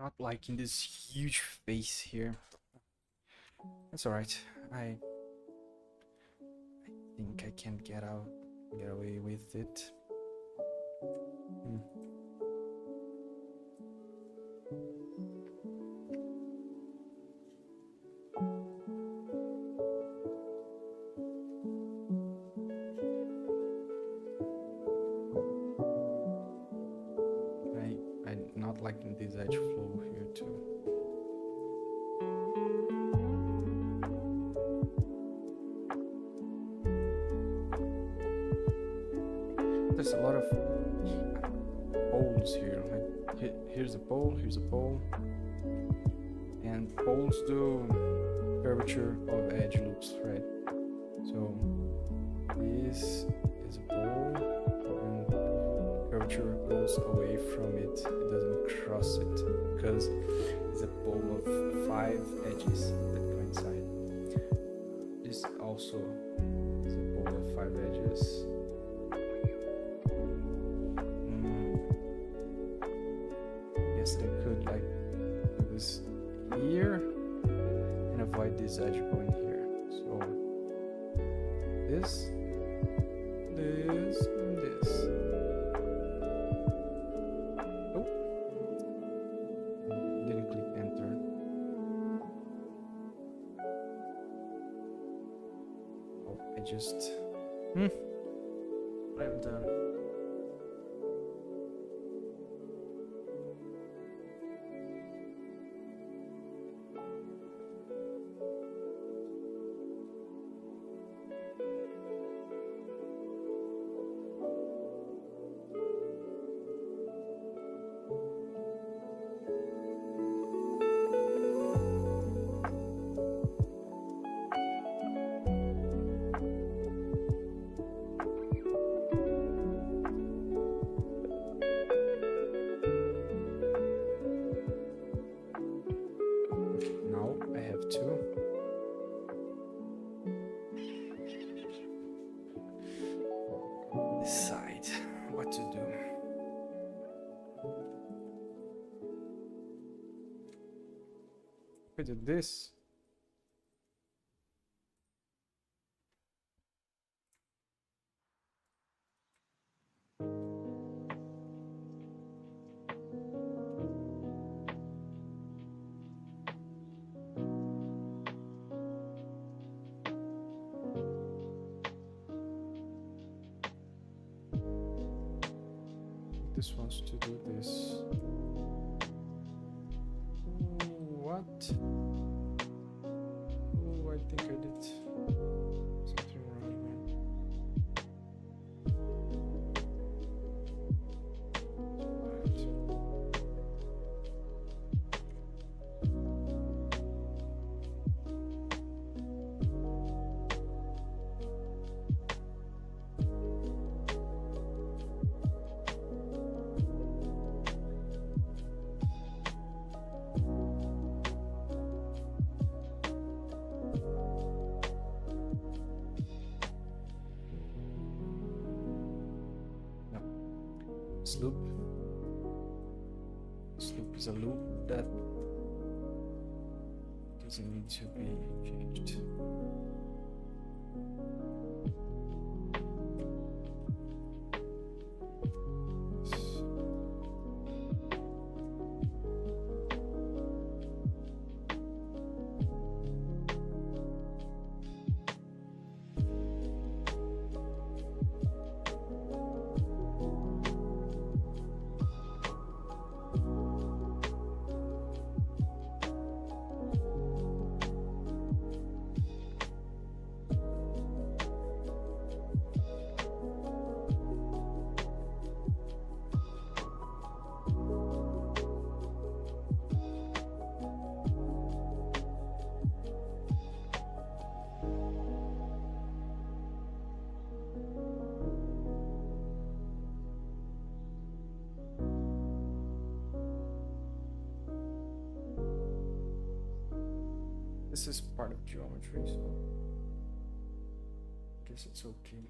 Not liking this huge face here. That's alright. I think I can get away with it. I'm not liking this edge flow here too. There's a lot of poles here. Like here's a pole, and poles do curvature of edge loops, right? So this is a pole, and curvature goes away from it. It doesn't cross it because it's a pole of 5 edges that coincide. This also is a pole of 5 edges. Guess I could like do this here and avoid this edge going here. So this, and this. Oh, didn't click enter. Oh, I just I'm done. Decide what to do. We did this. This wants to do this. What? Oh, I think I did something wrong. Right. loop. This loop is a loop that doesn't need to be changed. This is part of geometry, so I guess it's okay.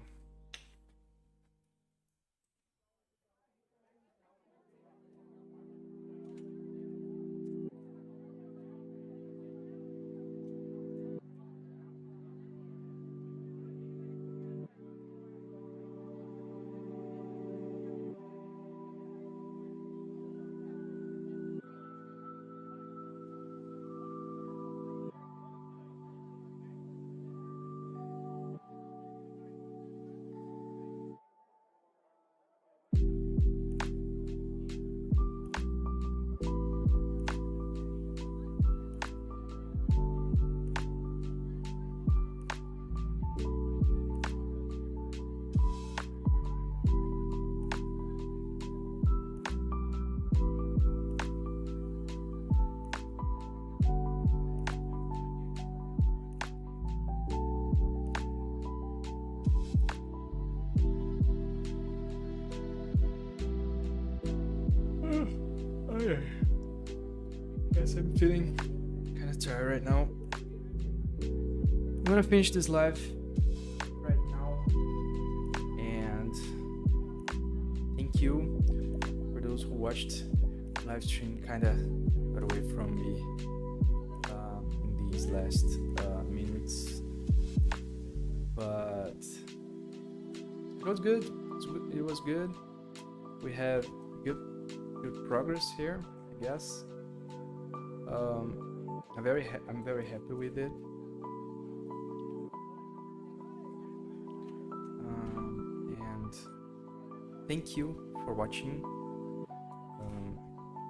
Guess I'm feeling kind of tired right now. I'm gonna finish this live right now, and thank you for those who watched the live stream. Kind of got away from me in these last minutes, but it was good. It was good. We have good progress here, I guess. I'm very happy with it. And thank you for watching.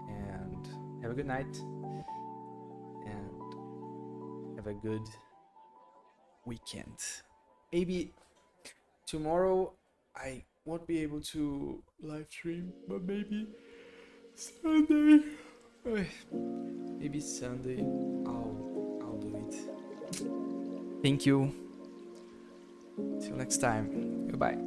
And have a good night. And have a good weekend. Maybe tomorrow I won't be able to live stream, but maybe Sunday. Maybe Sunday I'll do it. Thank you. Till next time. Goodbye.